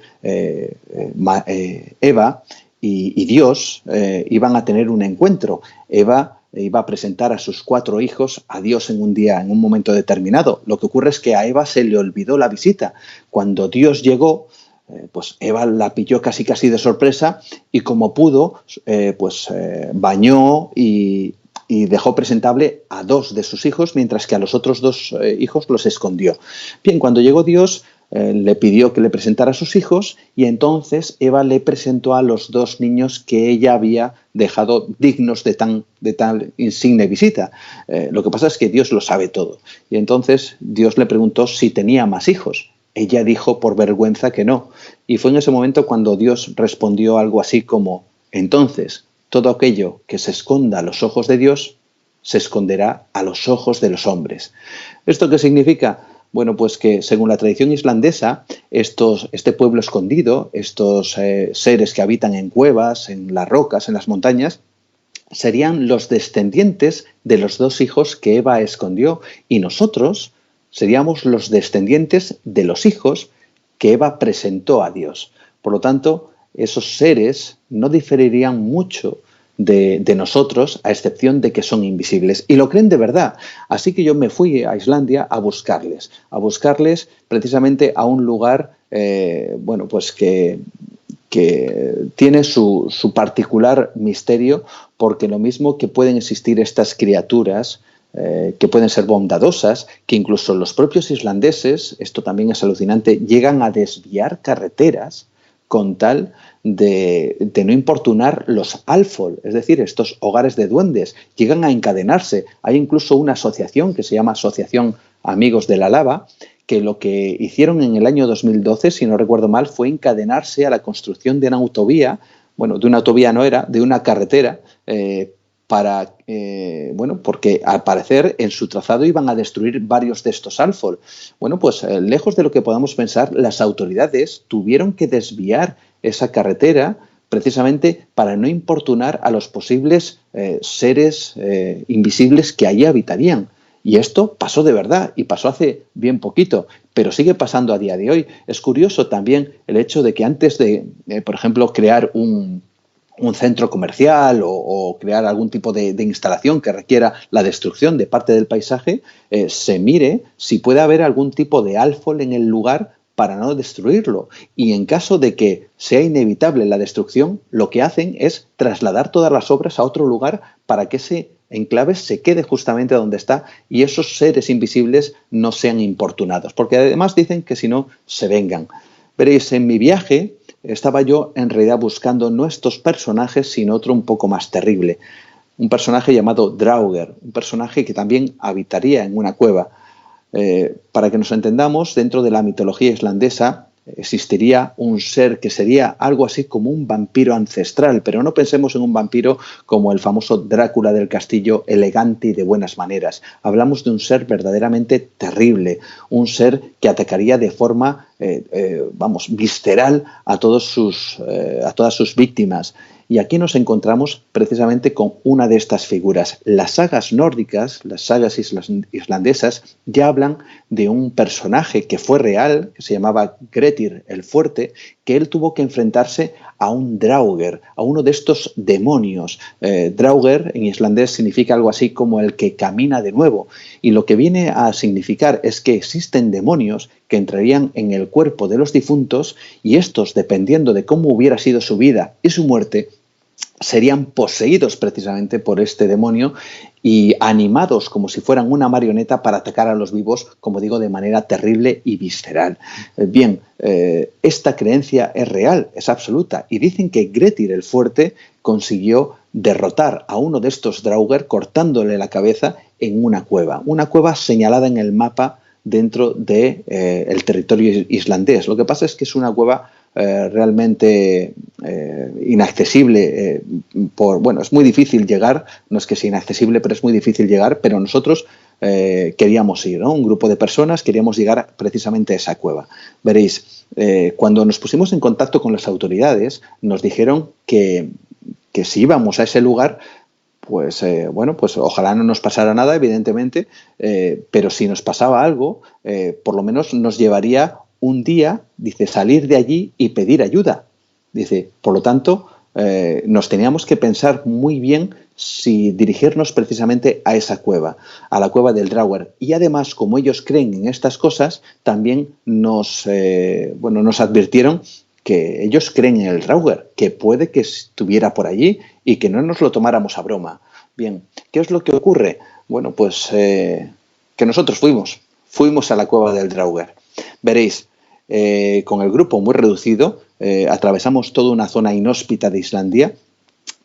Eva y Dios iban a tener un encuentro. Eva iba a presentar a sus 4 hijos a Dios en un momento determinado. Lo que ocurre es que a Eva se le olvidó la visita. Cuando Dios llegó, Pues Eva la pilló casi de sorpresa y como pudo, bañó y dejó presentable a 2 de sus hijos, mientras que a los otros 2 hijos los escondió. Bien, cuando llegó Dios, le pidió que le presentara a sus hijos y entonces Eva le presentó a los 2 niños que ella había dejado dignos de tal insigne visita. Lo que pasa es que Dios lo sabe todo. Y entonces Dios le preguntó si tenía más hijos. Ella dijo por vergüenza que no. Y fue en ese momento cuando Dios respondió algo así como: entonces, todo aquello que se esconda a los ojos de Dios, se esconderá a los ojos de los hombres. ¿Esto qué significa? Bueno, pues que según la tradición islandesa, este pueblo escondido, estos seres que habitan en cuevas, en las rocas, en las montañas, serían los descendientes de los 2 hijos que Eva escondió, y nosotros seríamos los descendientes de los hijos que Eva presentó a Dios. Por lo tanto, esos seres no diferirían mucho de nosotros, a excepción de que son invisibles. Y lo creen de verdad. Así que yo me fui a Islandia a buscarles precisamente a un lugar, pues que tiene su particular misterio, porque lo mismo que pueden existir estas criaturas que pueden ser bondadosas, que incluso los propios islandeses, esto también es alucinante, llegan a desviar carreteras con tal de no importunar los Alfol, es decir, estos hogares de duendes, llegan a encadenarse. Hay incluso una asociación que se llama Asociación Amigos de la Lava, que lo que hicieron en el año 2012, si no recuerdo mal, fue encadenarse a la construcción de una autovía, de una autovía no era, de una carretera, porque al parecer en su trazado iban a destruir varios de estos Alfol. Lejos de lo que podamos pensar, las autoridades tuvieron que desviar esa carretera precisamente para no importunar a los posibles seres invisibles que allí habitarían. Y esto pasó de verdad, y pasó hace bien poquito, pero sigue pasando a día de hoy. Es curioso también el hecho de que antes de, por ejemplo, crear un centro comercial o crear algún tipo de instalación que requiera la destrucción de parte del paisaje, se mire si puede haber algún tipo de Alfol en el lugar para no destruirlo. Y en caso de que sea inevitable la destrucción, lo que hacen es trasladar todas las obras a otro lugar para que ese enclave se quede justamente donde está y esos seres invisibles no sean importunados, porque además dicen que si no, se vengan. Veréis, en mi viaje estaba yo en realidad buscando no estos personajes, sino otro un poco más terrible. Un personaje llamado Draugr, un personaje que también habitaría en una cueva. Para que nos entendamos, dentro de la mitología islandesa existiría un ser que sería algo así como un vampiro ancestral, pero no pensemos en un vampiro como el famoso Drácula del Castillo, elegante y de buenas maneras. Hablamos de un ser verdaderamente terrible, un ser que atacaría de forma visceral a todas sus víctimas. Y aquí nos encontramos precisamente con una de estas figuras. Las sagas nórdicas, las sagas islandesas, ya hablan de un personaje que fue real, que se llamaba Grettir el Fuerte, que él tuvo que enfrentarse a un Draugr, a uno de estos demonios. Draugr en islandés significa algo así como el que camina de nuevo. Y lo que viene a significar es que existen demonios que entrarían en el cuerpo de los difuntos y estos, dependiendo de cómo hubiera sido su vida y su muerte, serían poseídos precisamente por este demonio y animados como si fueran una marioneta para atacar a los vivos, como digo, de manera terrible y visceral. Esta creencia es real, es absoluta, y dicen que Grettir el Fuerte consiguió derrotar a uno de estos Draugr cortándole la cabeza en una cueva señalada en el mapa dentro del territorio islandés. Lo que pasa es que es una cueva realmente inaccesible, es muy difícil llegar, no es que sea inaccesible, pero es muy difícil llegar, pero nosotros queríamos ir, ¿no? Un grupo de personas queríamos llegar precisamente a esa cueva. Veréis, cuando nos pusimos en contacto con las autoridades, nos dijeron que si íbamos a ese lugar, pues ojalá no nos pasara nada, evidentemente, pero si nos pasaba algo, por lo menos nos llevaría un día, dice, salir de allí y pedir ayuda. Dice, por lo tanto, nos teníamos que pensar muy bien si dirigirnos precisamente a esa cueva, a la cueva del Draugr. Y además, como ellos creen en estas cosas, también nos advirtieron que ellos creen en el Draugr, que puede que estuviera por allí y que no nos lo tomáramos a broma. Bien, ¿qué es lo que ocurre? Bueno, pues que nosotros fuimos a la cueva del Draugr. Veréis, con el grupo muy reducido, atravesamos toda una zona inhóspita de Islandia.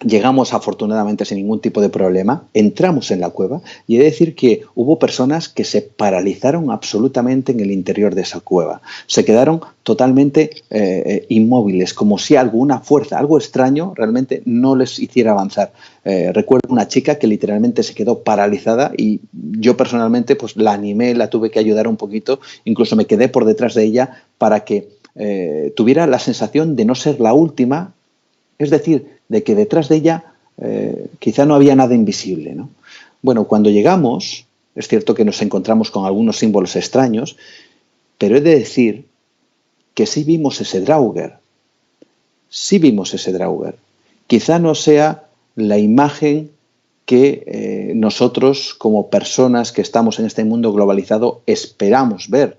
Llegamos afortunadamente sin ningún tipo de problema, entramos en la cueva y he de decir que hubo personas que se paralizaron absolutamente en el interior de esa cueva. Se quedaron totalmente inmóviles, como si alguna fuerza, algo extraño, realmente no les hiciera avanzar. Recuerdo una chica que literalmente se quedó paralizada y yo personalmente pues la animé, la tuve que ayudar un poquito, incluso me quedé por detrás de ella para que tuviera la sensación de no ser la última, es decir, de que detrás de ella quizá no había nada invisible, ¿no? Bueno, cuando llegamos, es cierto que nos encontramos con algunos símbolos extraños, pero he de decir que sí vimos ese Draugr. Sí vimos ese Draugr. Quizá no sea la imagen que nosotros, como personas que estamos en este mundo globalizado, esperamos ver.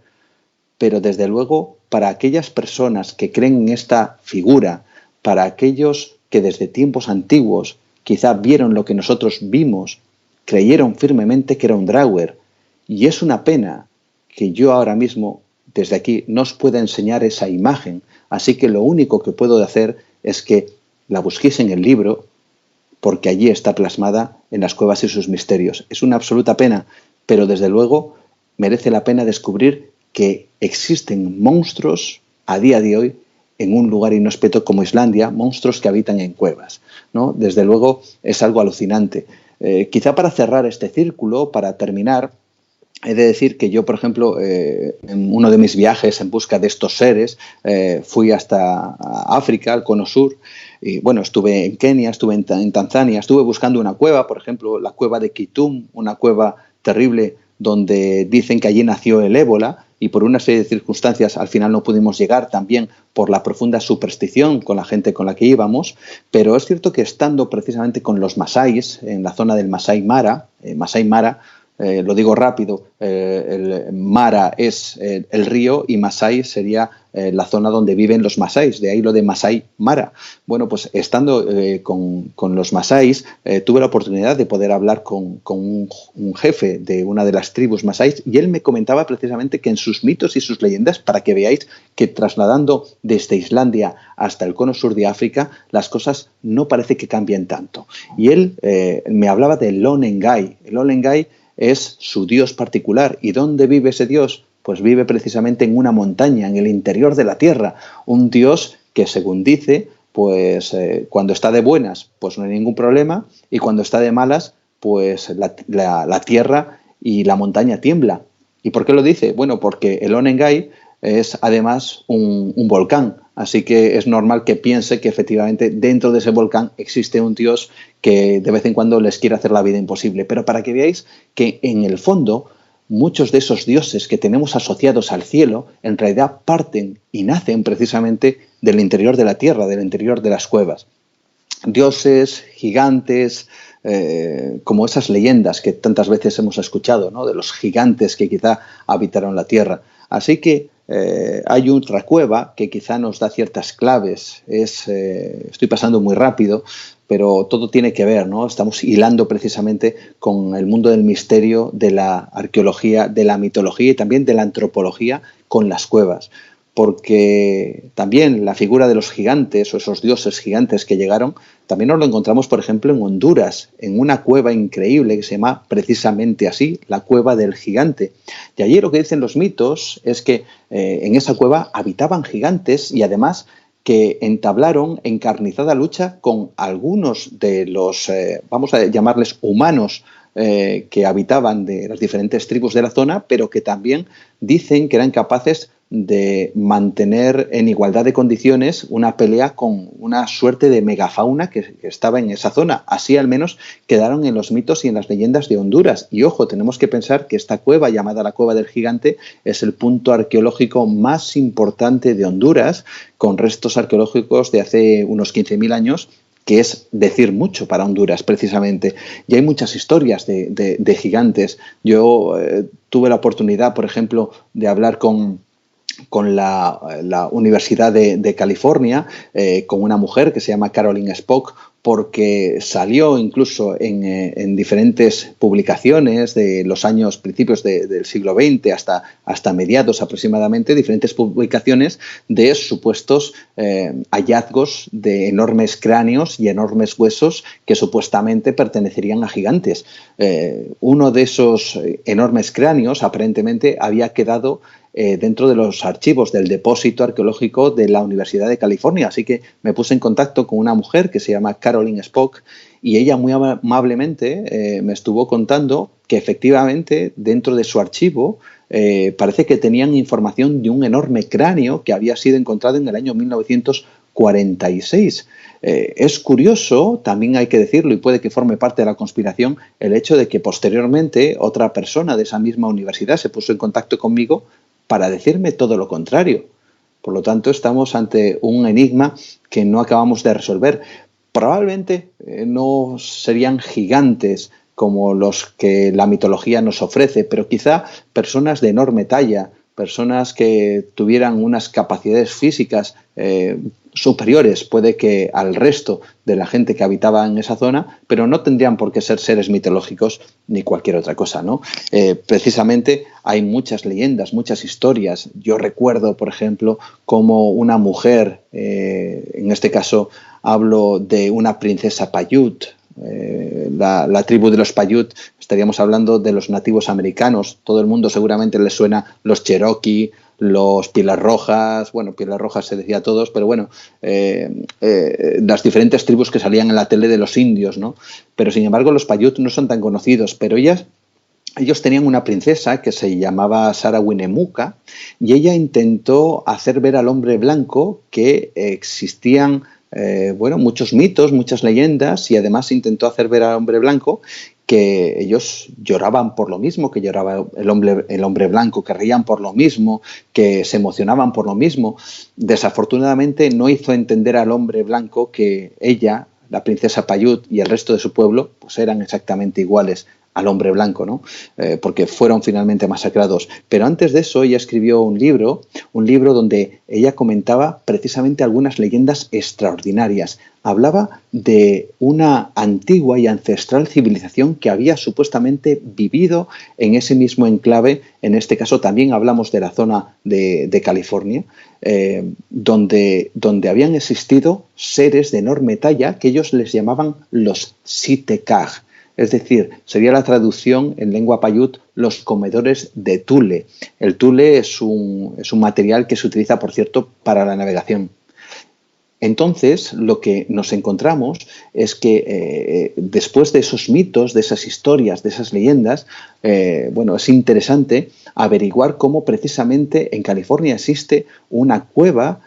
Pero desde luego, para aquellas personas que creen en esta figura, para aquellos que desde tiempos antiguos quizá vieron lo que nosotros vimos, creyeron firmemente que era un Draugr. Y es una pena que yo ahora mismo, desde aquí, no os pueda enseñar esa imagen. Así que lo único que puedo hacer es que la busquéis en el libro, porque allí está plasmada en las cuevas y sus misterios. Es una absoluta pena, pero desde luego merece la pena descubrir que existen monstruos a día de hoy en un lugar inhóspito como Islandia, monstruos que habitan en cuevas, ¿no? Desde luego es algo alucinante. Quizá para cerrar este círculo, para terminar, he de decir que yo, por ejemplo, en uno de mis viajes en busca de estos seres, fui hasta África, al Cono Sur, y bueno, estuve en Kenia, estuve en Tanzania, estuve buscando una cueva, por ejemplo, la cueva de Kitum, una cueva terrible donde dicen que allí nació el ébola, y por una serie de circunstancias al final no pudimos llegar, también por la profunda superstición con la gente con la que íbamos, pero es cierto que estando precisamente con los masáis, en la zona del Masai Mara, lo digo rápido, el Mara es el río y Masai sería la zona donde viven los masáis, de ahí lo de Masai Mara. Bueno, pues estando con los masáis, tuve la oportunidad de poder hablar con un jefe de una de las tribus masáis y él me comentaba precisamente que en sus mitos y sus leyendas, para que veáis que trasladando desde Islandia hasta el cono sur de África, las cosas no parece que cambien tanto. Y él me hablaba de Lonengai. El Lonengai es su dios particular. ¿Y dónde vive ese dios? Pues vive precisamente en una montaña, en el interior de la tierra. Un dios que, según dice, pues cuando está de buenas, pues no hay ningún problema, y cuando está de malas, pues la tierra y la montaña tiembla. ¿Y por qué lo dice? Bueno, porque el Onengai es además un volcán, así que es normal que piense que efectivamente dentro de ese volcán existe un dios que de vez en cuando les quiere hacer la vida imposible. Pero para que veáis que en el fondo muchos de esos dioses que tenemos asociados al cielo en realidad parten y nacen precisamente del interior de la tierra, del interior de las cuevas. Dioses, gigantes, como esas leyendas que tantas veces hemos escuchado, ¿no? De los gigantes que quizá habitaron la tierra. Así que hay otra cueva que quizá nos da ciertas claves. Estoy pasando muy rápido, pero todo tiene que ver, ¿no? Estamos hilando precisamente con el mundo del misterio, de la arqueología, de la mitología y también de la antropología con las cuevas. Porque también la figura de los gigantes o esos dioses gigantes que llegaron, también nos lo encontramos, por ejemplo, en Honduras, en una cueva increíble que se llama precisamente así, la Cueva del Gigante. Y allí lo que dicen los mitos es que en esa cueva habitaban gigantes y además que entablaron encarnizada lucha con algunos de los, vamos a llamarles humanos que habitaban de las diferentes tribus de la zona, pero que también dicen que eran capaces de mantener en igualdad de condiciones una pelea con una suerte de megafauna que estaba en esa zona. Así al menos quedaron en los mitos y en las leyendas de Honduras. Y ojo, tenemos que pensar que esta cueva, llamada la Cueva del Gigante, es el punto arqueológico más importante de Honduras, con restos arqueológicos de hace unos 15.000 años, que es decir mucho para Honduras, precisamente. Y hay muchas historias de gigantes. Yo tuve la oportunidad, por ejemplo, de hablar con la Universidad de California, con una mujer que se llama Caroline Spock, porque salió incluso en diferentes publicaciones de los años principios del siglo XX hasta mediados aproximadamente, diferentes publicaciones de supuestos hallazgos de enormes cráneos y enormes huesos que supuestamente pertenecerían a gigantes. Uno de esos enormes cráneos aparentemente había quedado dentro de los archivos del depósito arqueológico de la Universidad de California. Así que me puse en contacto con una mujer que se llama Caroline Spock y ella muy amablemente me estuvo contando que efectivamente dentro de su archivo parece que tenían información de un enorme cráneo que había sido encontrado en el año 1946. Es curioso, también hay que decirlo, y puede que forme parte de la conspiración, el hecho de que posteriormente otra persona de esa misma universidad se puso en contacto conmigo para decirme todo lo contrario. Por lo tanto, estamos ante un enigma que no acabamos de resolver. Probablemente no serían gigantes como los que la mitología nos ofrece, pero quizá personas de enorme talla, personas que tuvieran unas capacidades físicas superiores, puede que al resto de la gente que habitaba en esa zona, pero no tendrían por qué ser seres mitológicos ni cualquier otra cosa, ¿no? Precisamente hay muchas leyendas, muchas historias. Yo recuerdo, por ejemplo, cómo una mujer, en este caso hablo de una princesa Paiute, la tribu de los Paiute, estaríamos hablando de los nativos americanos. Todo el mundo seguramente les suena los Cherokee, los Pieles Rojas, bueno, Pieles Rojas se decía a todos, pero bueno, las diferentes tribus que salían en la tele de los indios, ¿no? Pero sin embargo los Paiute no son tan conocidos, pero ellos tenían una princesa que se llamaba Sara Winnemucca y ella intentó hacer ver al hombre blanco que existían muchos mitos, muchas leyendas, y además intentó hacer ver al hombre blanco que ellos lloraban por lo mismo, que lloraba el hombre blanco, que reían por lo mismo, que se emocionaban por lo mismo. Desafortunadamente no hizo entender al hombre blanco que ella, la princesa Paiute y el resto de su pueblo, pues eran exactamente iguales al hombre blanco, ¿no? Porque fueron finalmente masacrados. Pero antes de eso ella escribió un libro donde ella comentaba precisamente algunas leyendas extraordinarias. Hablaba de una antigua y ancestral civilización que había supuestamente vivido en ese mismo enclave. En este caso también hablamos de la zona de California, donde habían existido seres de enorme talla que ellos les llamaban los Sitekaj. Es decir, sería la traducción en lengua paiute, los comedores de tule. El tule es un material que se utiliza, por cierto, para la navegación. Entonces, lo que nos encontramos es que después de esos mitos, de esas historias, de esas leyendas, es interesante averiguar cómo precisamente en California existe una cueva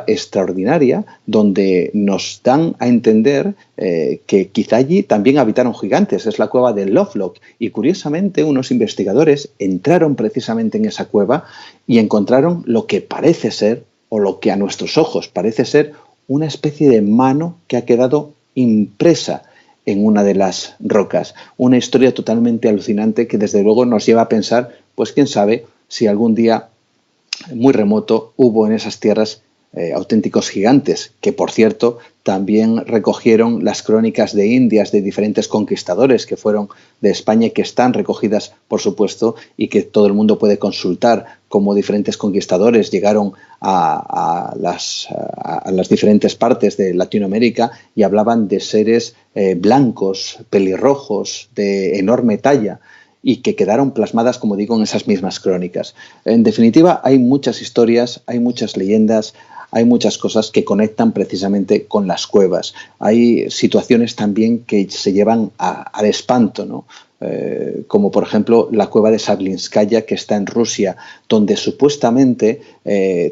extraordinaria donde nos dan a entender que quizá allí también habitaron gigantes. Es la cueva de Lovelock y curiosamente unos investigadores entraron precisamente en esa cueva y encontraron lo que parece ser, o lo que a nuestros ojos parece ser, una especie de mano que ha quedado impresa en una de las rocas. Una historia totalmente alucinante que desde luego nos lleva a pensar, pues quién sabe si algún día muy remoto hubo en esas tierras auténticos gigantes, que por cierto también recogieron las crónicas de Indias de diferentes conquistadores que fueron de España y que están recogidas, por supuesto, y que todo el mundo puede consultar cómo diferentes conquistadores llegaron a las diferentes partes de Latinoamérica y hablaban de seres blancos, pelirrojos, de enorme talla, y que quedaron plasmadas, como digo, en esas mismas crónicas. En definitiva, hay muchas historias, hay muchas leyendas, hay muchas cosas que conectan precisamente con las cuevas. Hay situaciones también que se llevan al espanto, ¿no? Como por ejemplo la cueva de Sablinskaya, que está en Rusia, donde supuestamente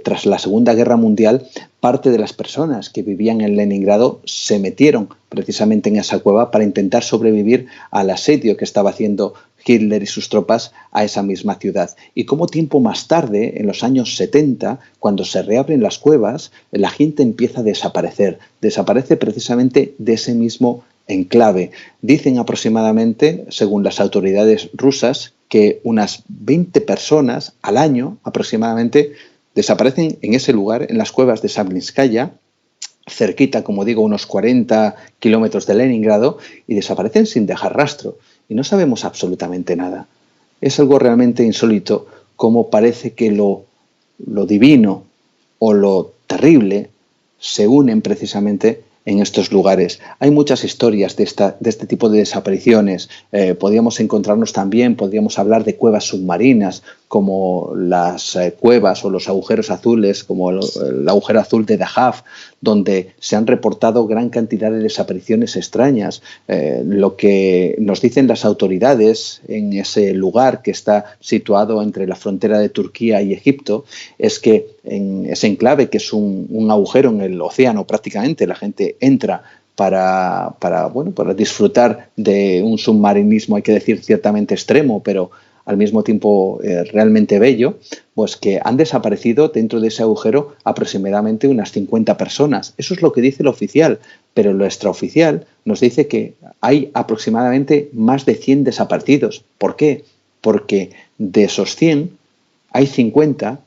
tras la Segunda Guerra Mundial parte de las personas que vivían en Leningrado se metieron precisamente en esa cueva para intentar sobrevivir al asedio que estaba haciendo Hitler y sus tropas a esa misma ciudad. Y como tiempo más tarde, en los años 70, cuando se reabren las cuevas, la gente empieza a desaparecer. Desaparece precisamente de ese mismo enclave. Dicen aproximadamente, según las autoridades rusas, que unas 20 personas al año aproximadamente desaparecen en ese lugar, en las cuevas de Sablinskaya, cerquita, como digo, unos 40 kilómetros de Leningrado, y desaparecen sin dejar rastro. Y no sabemos absolutamente nada. Es algo realmente insólito, como parece que lo divino o lo terrible se unen precisamente en estos lugares. Hay muchas historias de este tipo de desapariciones. Podríamos encontrarnos también, podríamos hablar de cuevas submarinas, como las cuevas o los agujeros azules, como el agujero azul de Dahab, donde se han reportado gran cantidad de desapariciones extrañas. Lo que nos dicen las autoridades en ese lugar que está situado entre la frontera de Turquía y Egipto es que en ese enclave, que es un agujero en el océano prácticamente, la gente entra para disfrutar de un submarinismo, hay que decir, ciertamente extremo, pero al mismo tiempo realmente bello, pues que han desaparecido dentro de ese agujero aproximadamente unas 50 personas. Eso es lo que dice el oficial, pero lo extraoficial nos dice que hay aproximadamente más de 100 desaparecidos. ¿Por qué? Porque de esos 100 hay 50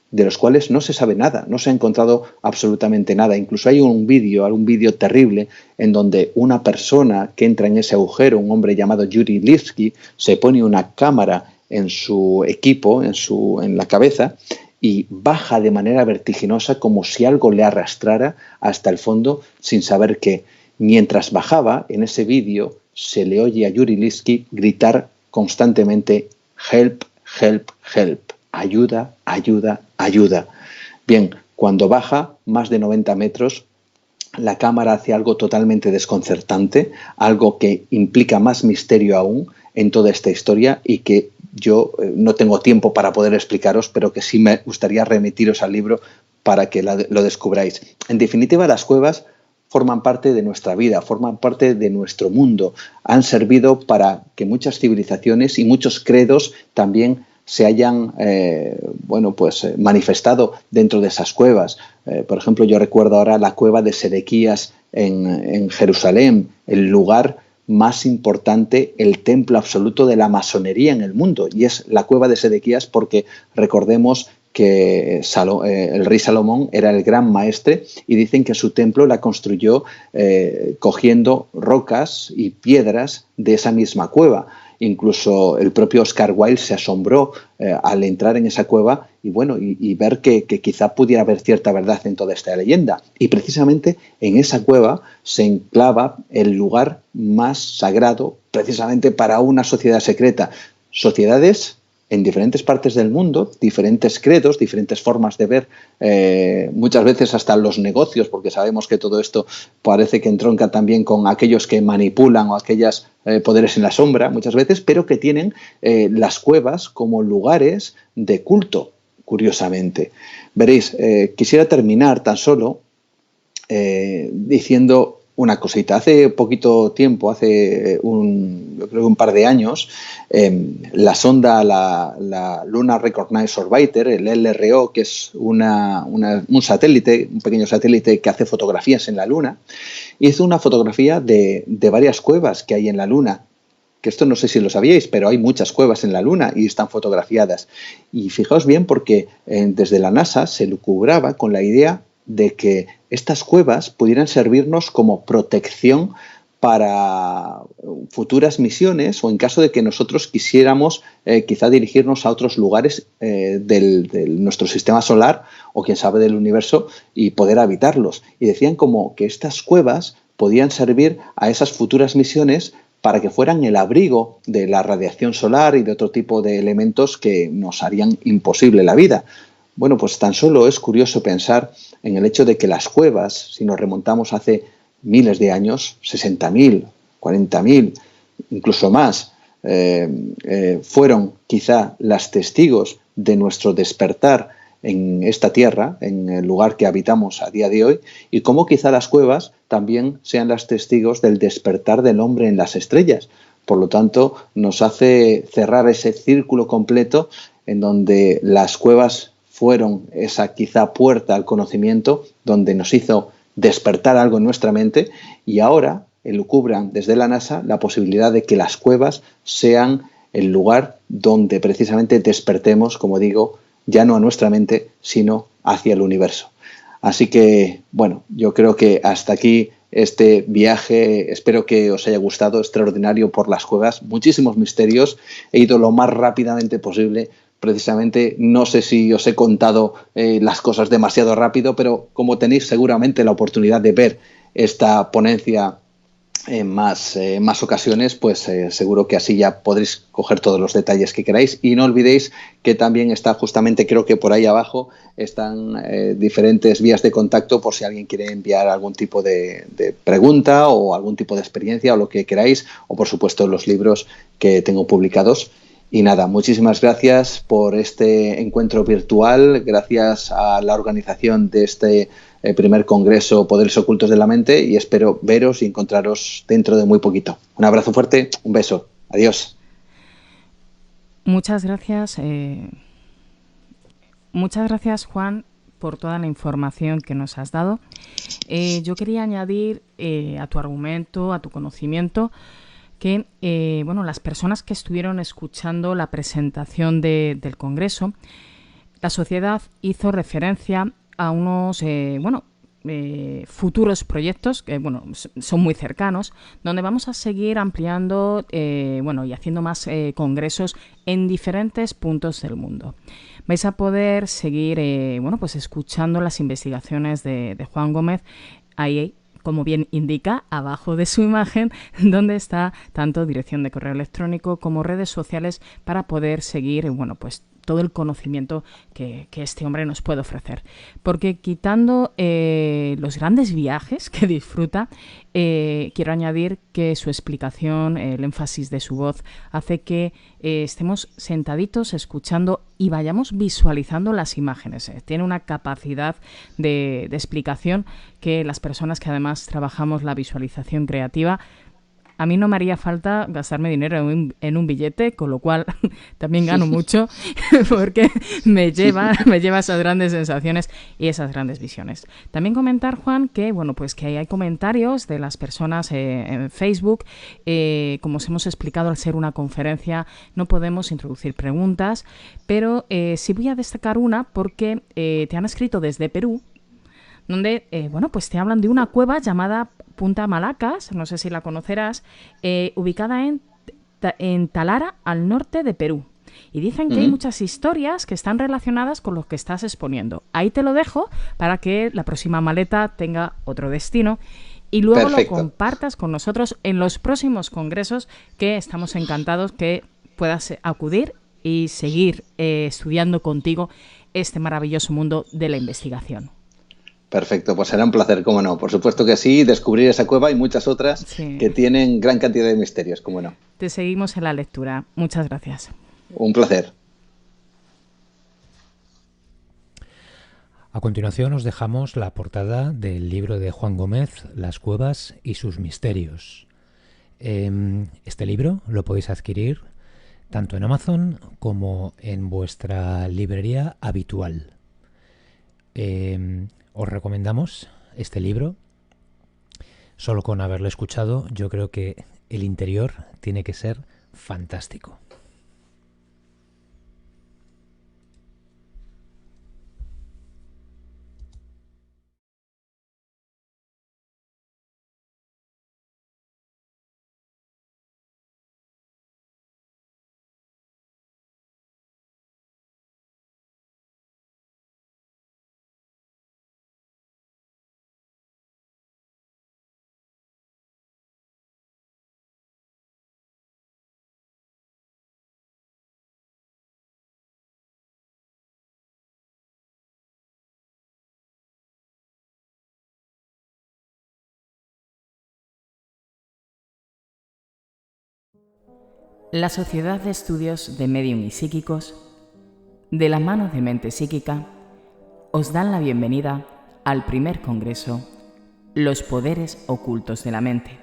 de los cuales no se sabe nada, no se ha encontrado absolutamente nada. Incluso hay un vídeo terrible en donde una persona que entra en ese agujero, un hombre llamado Yuri Litsky, se pone una cámara en su equipo, en la cabeza, y baja de manera vertiginosa como si algo le arrastrara hasta el fondo sin saber qué. Mientras bajaba, en ese vídeo se le oye a Yuri Litsky gritar constantemente "help, help, help". Ayuda, ayuda, ayuda. Bien, cuando baja más de 90 metros, la cámara hace algo totalmente desconcertante, algo que implica más misterio aún en toda esta historia y que yo no tengo tiempo para poder explicaros, pero que sí me gustaría remitiros al libro para que lo descubráis. En definitiva, las cuevas forman parte de nuestra vida, forman parte de nuestro mundo. Han servido para que muchas civilizaciones y muchos credos también se hayan manifestado dentro de esas cuevas. Por ejemplo, yo recuerdo ahora la cueva de Sedequías en Jerusalén, el lugar más importante, el templo absoluto de la masonería en el mundo. Y es la cueva de Sedequías porque recordemos que el rey Salomón era el gran maestre y dicen que su templo la construyó cogiendo rocas y piedras de esa misma cueva. Incluso el propio Oscar Wilde se asombró al entrar en esa cueva y ver que quizá pudiera haber cierta verdad en toda esta leyenda. Y precisamente en esa cueva se enclava el lugar más sagrado precisamente para una sociedad secreta. Sociedades en diferentes partes del mundo, diferentes credos, diferentes formas de ver, muchas veces hasta los negocios, porque sabemos que todo esto parece que entronca también con aquellos que manipulan o aquellos poderes en la sombra, muchas veces, pero que tienen las cuevas como lugares de culto, curiosamente. Veréis, quisiera terminar tan solo diciendo una cosita. Hace poquito tiempo, yo creo que un par de años, la sonda, la Lunar Recognized Orbiter, el LRO, que es un satélite, un pequeño satélite que hace fotografías en la Luna, hizo una fotografía de varias cuevas que hay en la Luna. Que esto no sé si lo sabíais, pero hay muchas cuevas en la Luna y están fotografiadas. Y fijaos bien porque desde la NASA se lucubraba con la idea de que estas cuevas pudieran servirnos como protección para futuras misiones o en caso de que nosotros quisiéramos quizá dirigirnos a otros lugares de nuestro sistema solar o quién sabe del universo y poder habitarlos. Y decían como que estas cuevas podían servir a esas futuras misiones para que fueran el abrigo de la radiación solar y de otro tipo de elementos que nos harían imposible la vida. bueno, pues tan solo es curioso pensar en el hecho de que las cuevas, si nos remontamos hace miles de años, 60.000, 40.000, incluso más, fueron quizá las testigos de nuestro despertar en esta tierra, en el lugar que habitamos a día de hoy, y cómo quizá las cuevas también sean las testigos del despertar del hombre en las estrellas. Por lo tanto, nos hace cerrar ese círculo completo en donde las cuevas fueron esa quizá puerta al conocimiento, donde nos hizo despertar algo en nuestra mente, y ahora elucubran desde la NASA la posibilidad de que las cuevas sean el lugar donde precisamente despertemos, como digo, ya no a nuestra mente, sino hacia el universo. Así que, bueno, yo creo que hasta aquí este viaje, espero que os haya gustado, extraordinario por las cuevas, muchísimos misterios, he ido lo más rápidamente posible, precisamente no sé si os he contado las cosas demasiado rápido, pero como tenéis seguramente la oportunidad de ver esta ponencia en más ocasiones, pues seguro que así ya podréis coger todos los detalles que queráis. Y no olvidéis que también está justamente, creo que por ahí abajo, están diferentes vías de contacto por si alguien quiere enviar algún tipo de pregunta o algún tipo de experiencia o lo que queráis, o por supuesto los libros que tengo publicados. Y nada, muchísimas gracias por este encuentro virtual, gracias a la organización de este primer congreso Poderes Ocultos de la Mente, y espero veros y encontraros dentro de muy poquito. Un abrazo fuerte, un beso, adiós. Muchas gracias. Muchas gracias, Juan, por toda la información que nos has dado. Yo quería añadir a tu argumento, a tu conocimiento, que bueno, las personas que estuvieron escuchando la presentación del Congreso, la sociedad hizo referencia a unos futuros proyectos que bueno, son muy cercanos, donde vamos a seguir ampliando y haciendo más congresos en diferentes puntos del mundo. Vais a poder seguir pues escuchando las investigaciones de Juan Gómez ahí, como bien indica, abajo de su imagen, donde está tanto dirección de correo electrónico como redes sociales para poder seguir, pues todo el conocimiento que este hombre nos puede ofrecer. Porque quitando los grandes viajes que disfruta, quiero añadir que su explicación, el énfasis de su voz, hace que estemos sentaditos escuchando y vayamos visualizando las imágenes. Tiene una capacidad de explicación que las personas que además trabajamos la visualización creativa, a mí no me haría falta gastarme dinero en un billete, con lo cual también gano mucho porque me lleva esas grandes sensaciones y esas grandes visiones. También comentar, Juan, que pues que hay comentarios de las personas en Facebook. Como os hemos explicado, al ser una conferencia no podemos introducir preguntas, pero sí voy a destacar una porque te han escrito desde Perú, donde pues te hablan de una cueva llamada Punta Malacas, no sé si la conocerás, ubicada en Talara, al norte de Perú. Y dicen que hay muchas historias que están relacionadas con lo que estás exponiendo. Ahí te lo dejo para que la próxima maleta tenga otro destino y luego Perfecto. lo compartas con nosotros en los próximos congresos, que estamos encantados que puedas acudir y seguir estudiando contigo este maravilloso mundo de la investigación. Perfecto, pues será un placer, cómo no. Por supuesto que sí, descubrir esa cueva y muchas otras Sí. que tienen gran cantidad de misterios, cómo no. Te seguimos en la lectura. Muchas gracias. Un placer. A continuación os dejamos la portada del libro de Juan Gómez, Las cuevas y sus misterios. Este libro lo podéis adquirir tanto en Amazon como en vuestra librería habitual. Os recomendamos este libro. Solo con haberlo escuchado, yo creo que el interior tiene que ser fantástico. La Sociedad de Estudios de Medium y Psíquicos, de la mano de Mente Psíquica, os dan la bienvenida al primer congreso Los Poderes Ocultos de la Mente,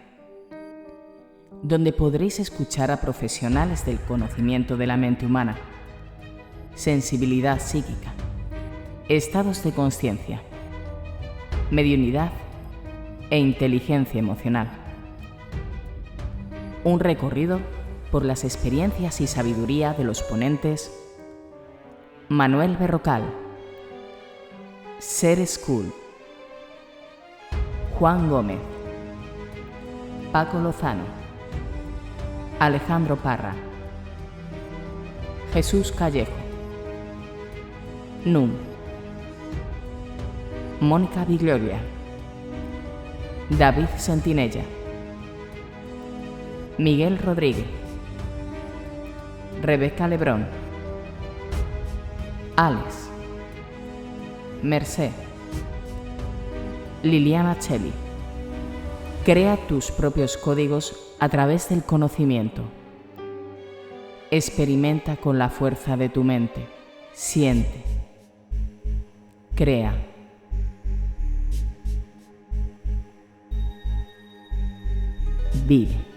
donde podréis escuchar a profesionales del conocimiento de la mente humana, sensibilidad psíquica, estados de consciencia, mediunidad e inteligencia emocional. Un recorrido por las experiencias y sabiduría de los ponentes Manuel Berrocal, Ser School, Juan Gómez, Paco Lozano, Alejandro Parra, Jesús Callejo, Num, Mónica Vigloria, David Sentinella, Miguel Rodríguez, Rebeca Lebrón, Alex, Merced, Liliana Cheli. Crea tus propios códigos a través del conocimiento. Experimenta con la fuerza de tu mente. Siente. Crea. Vive.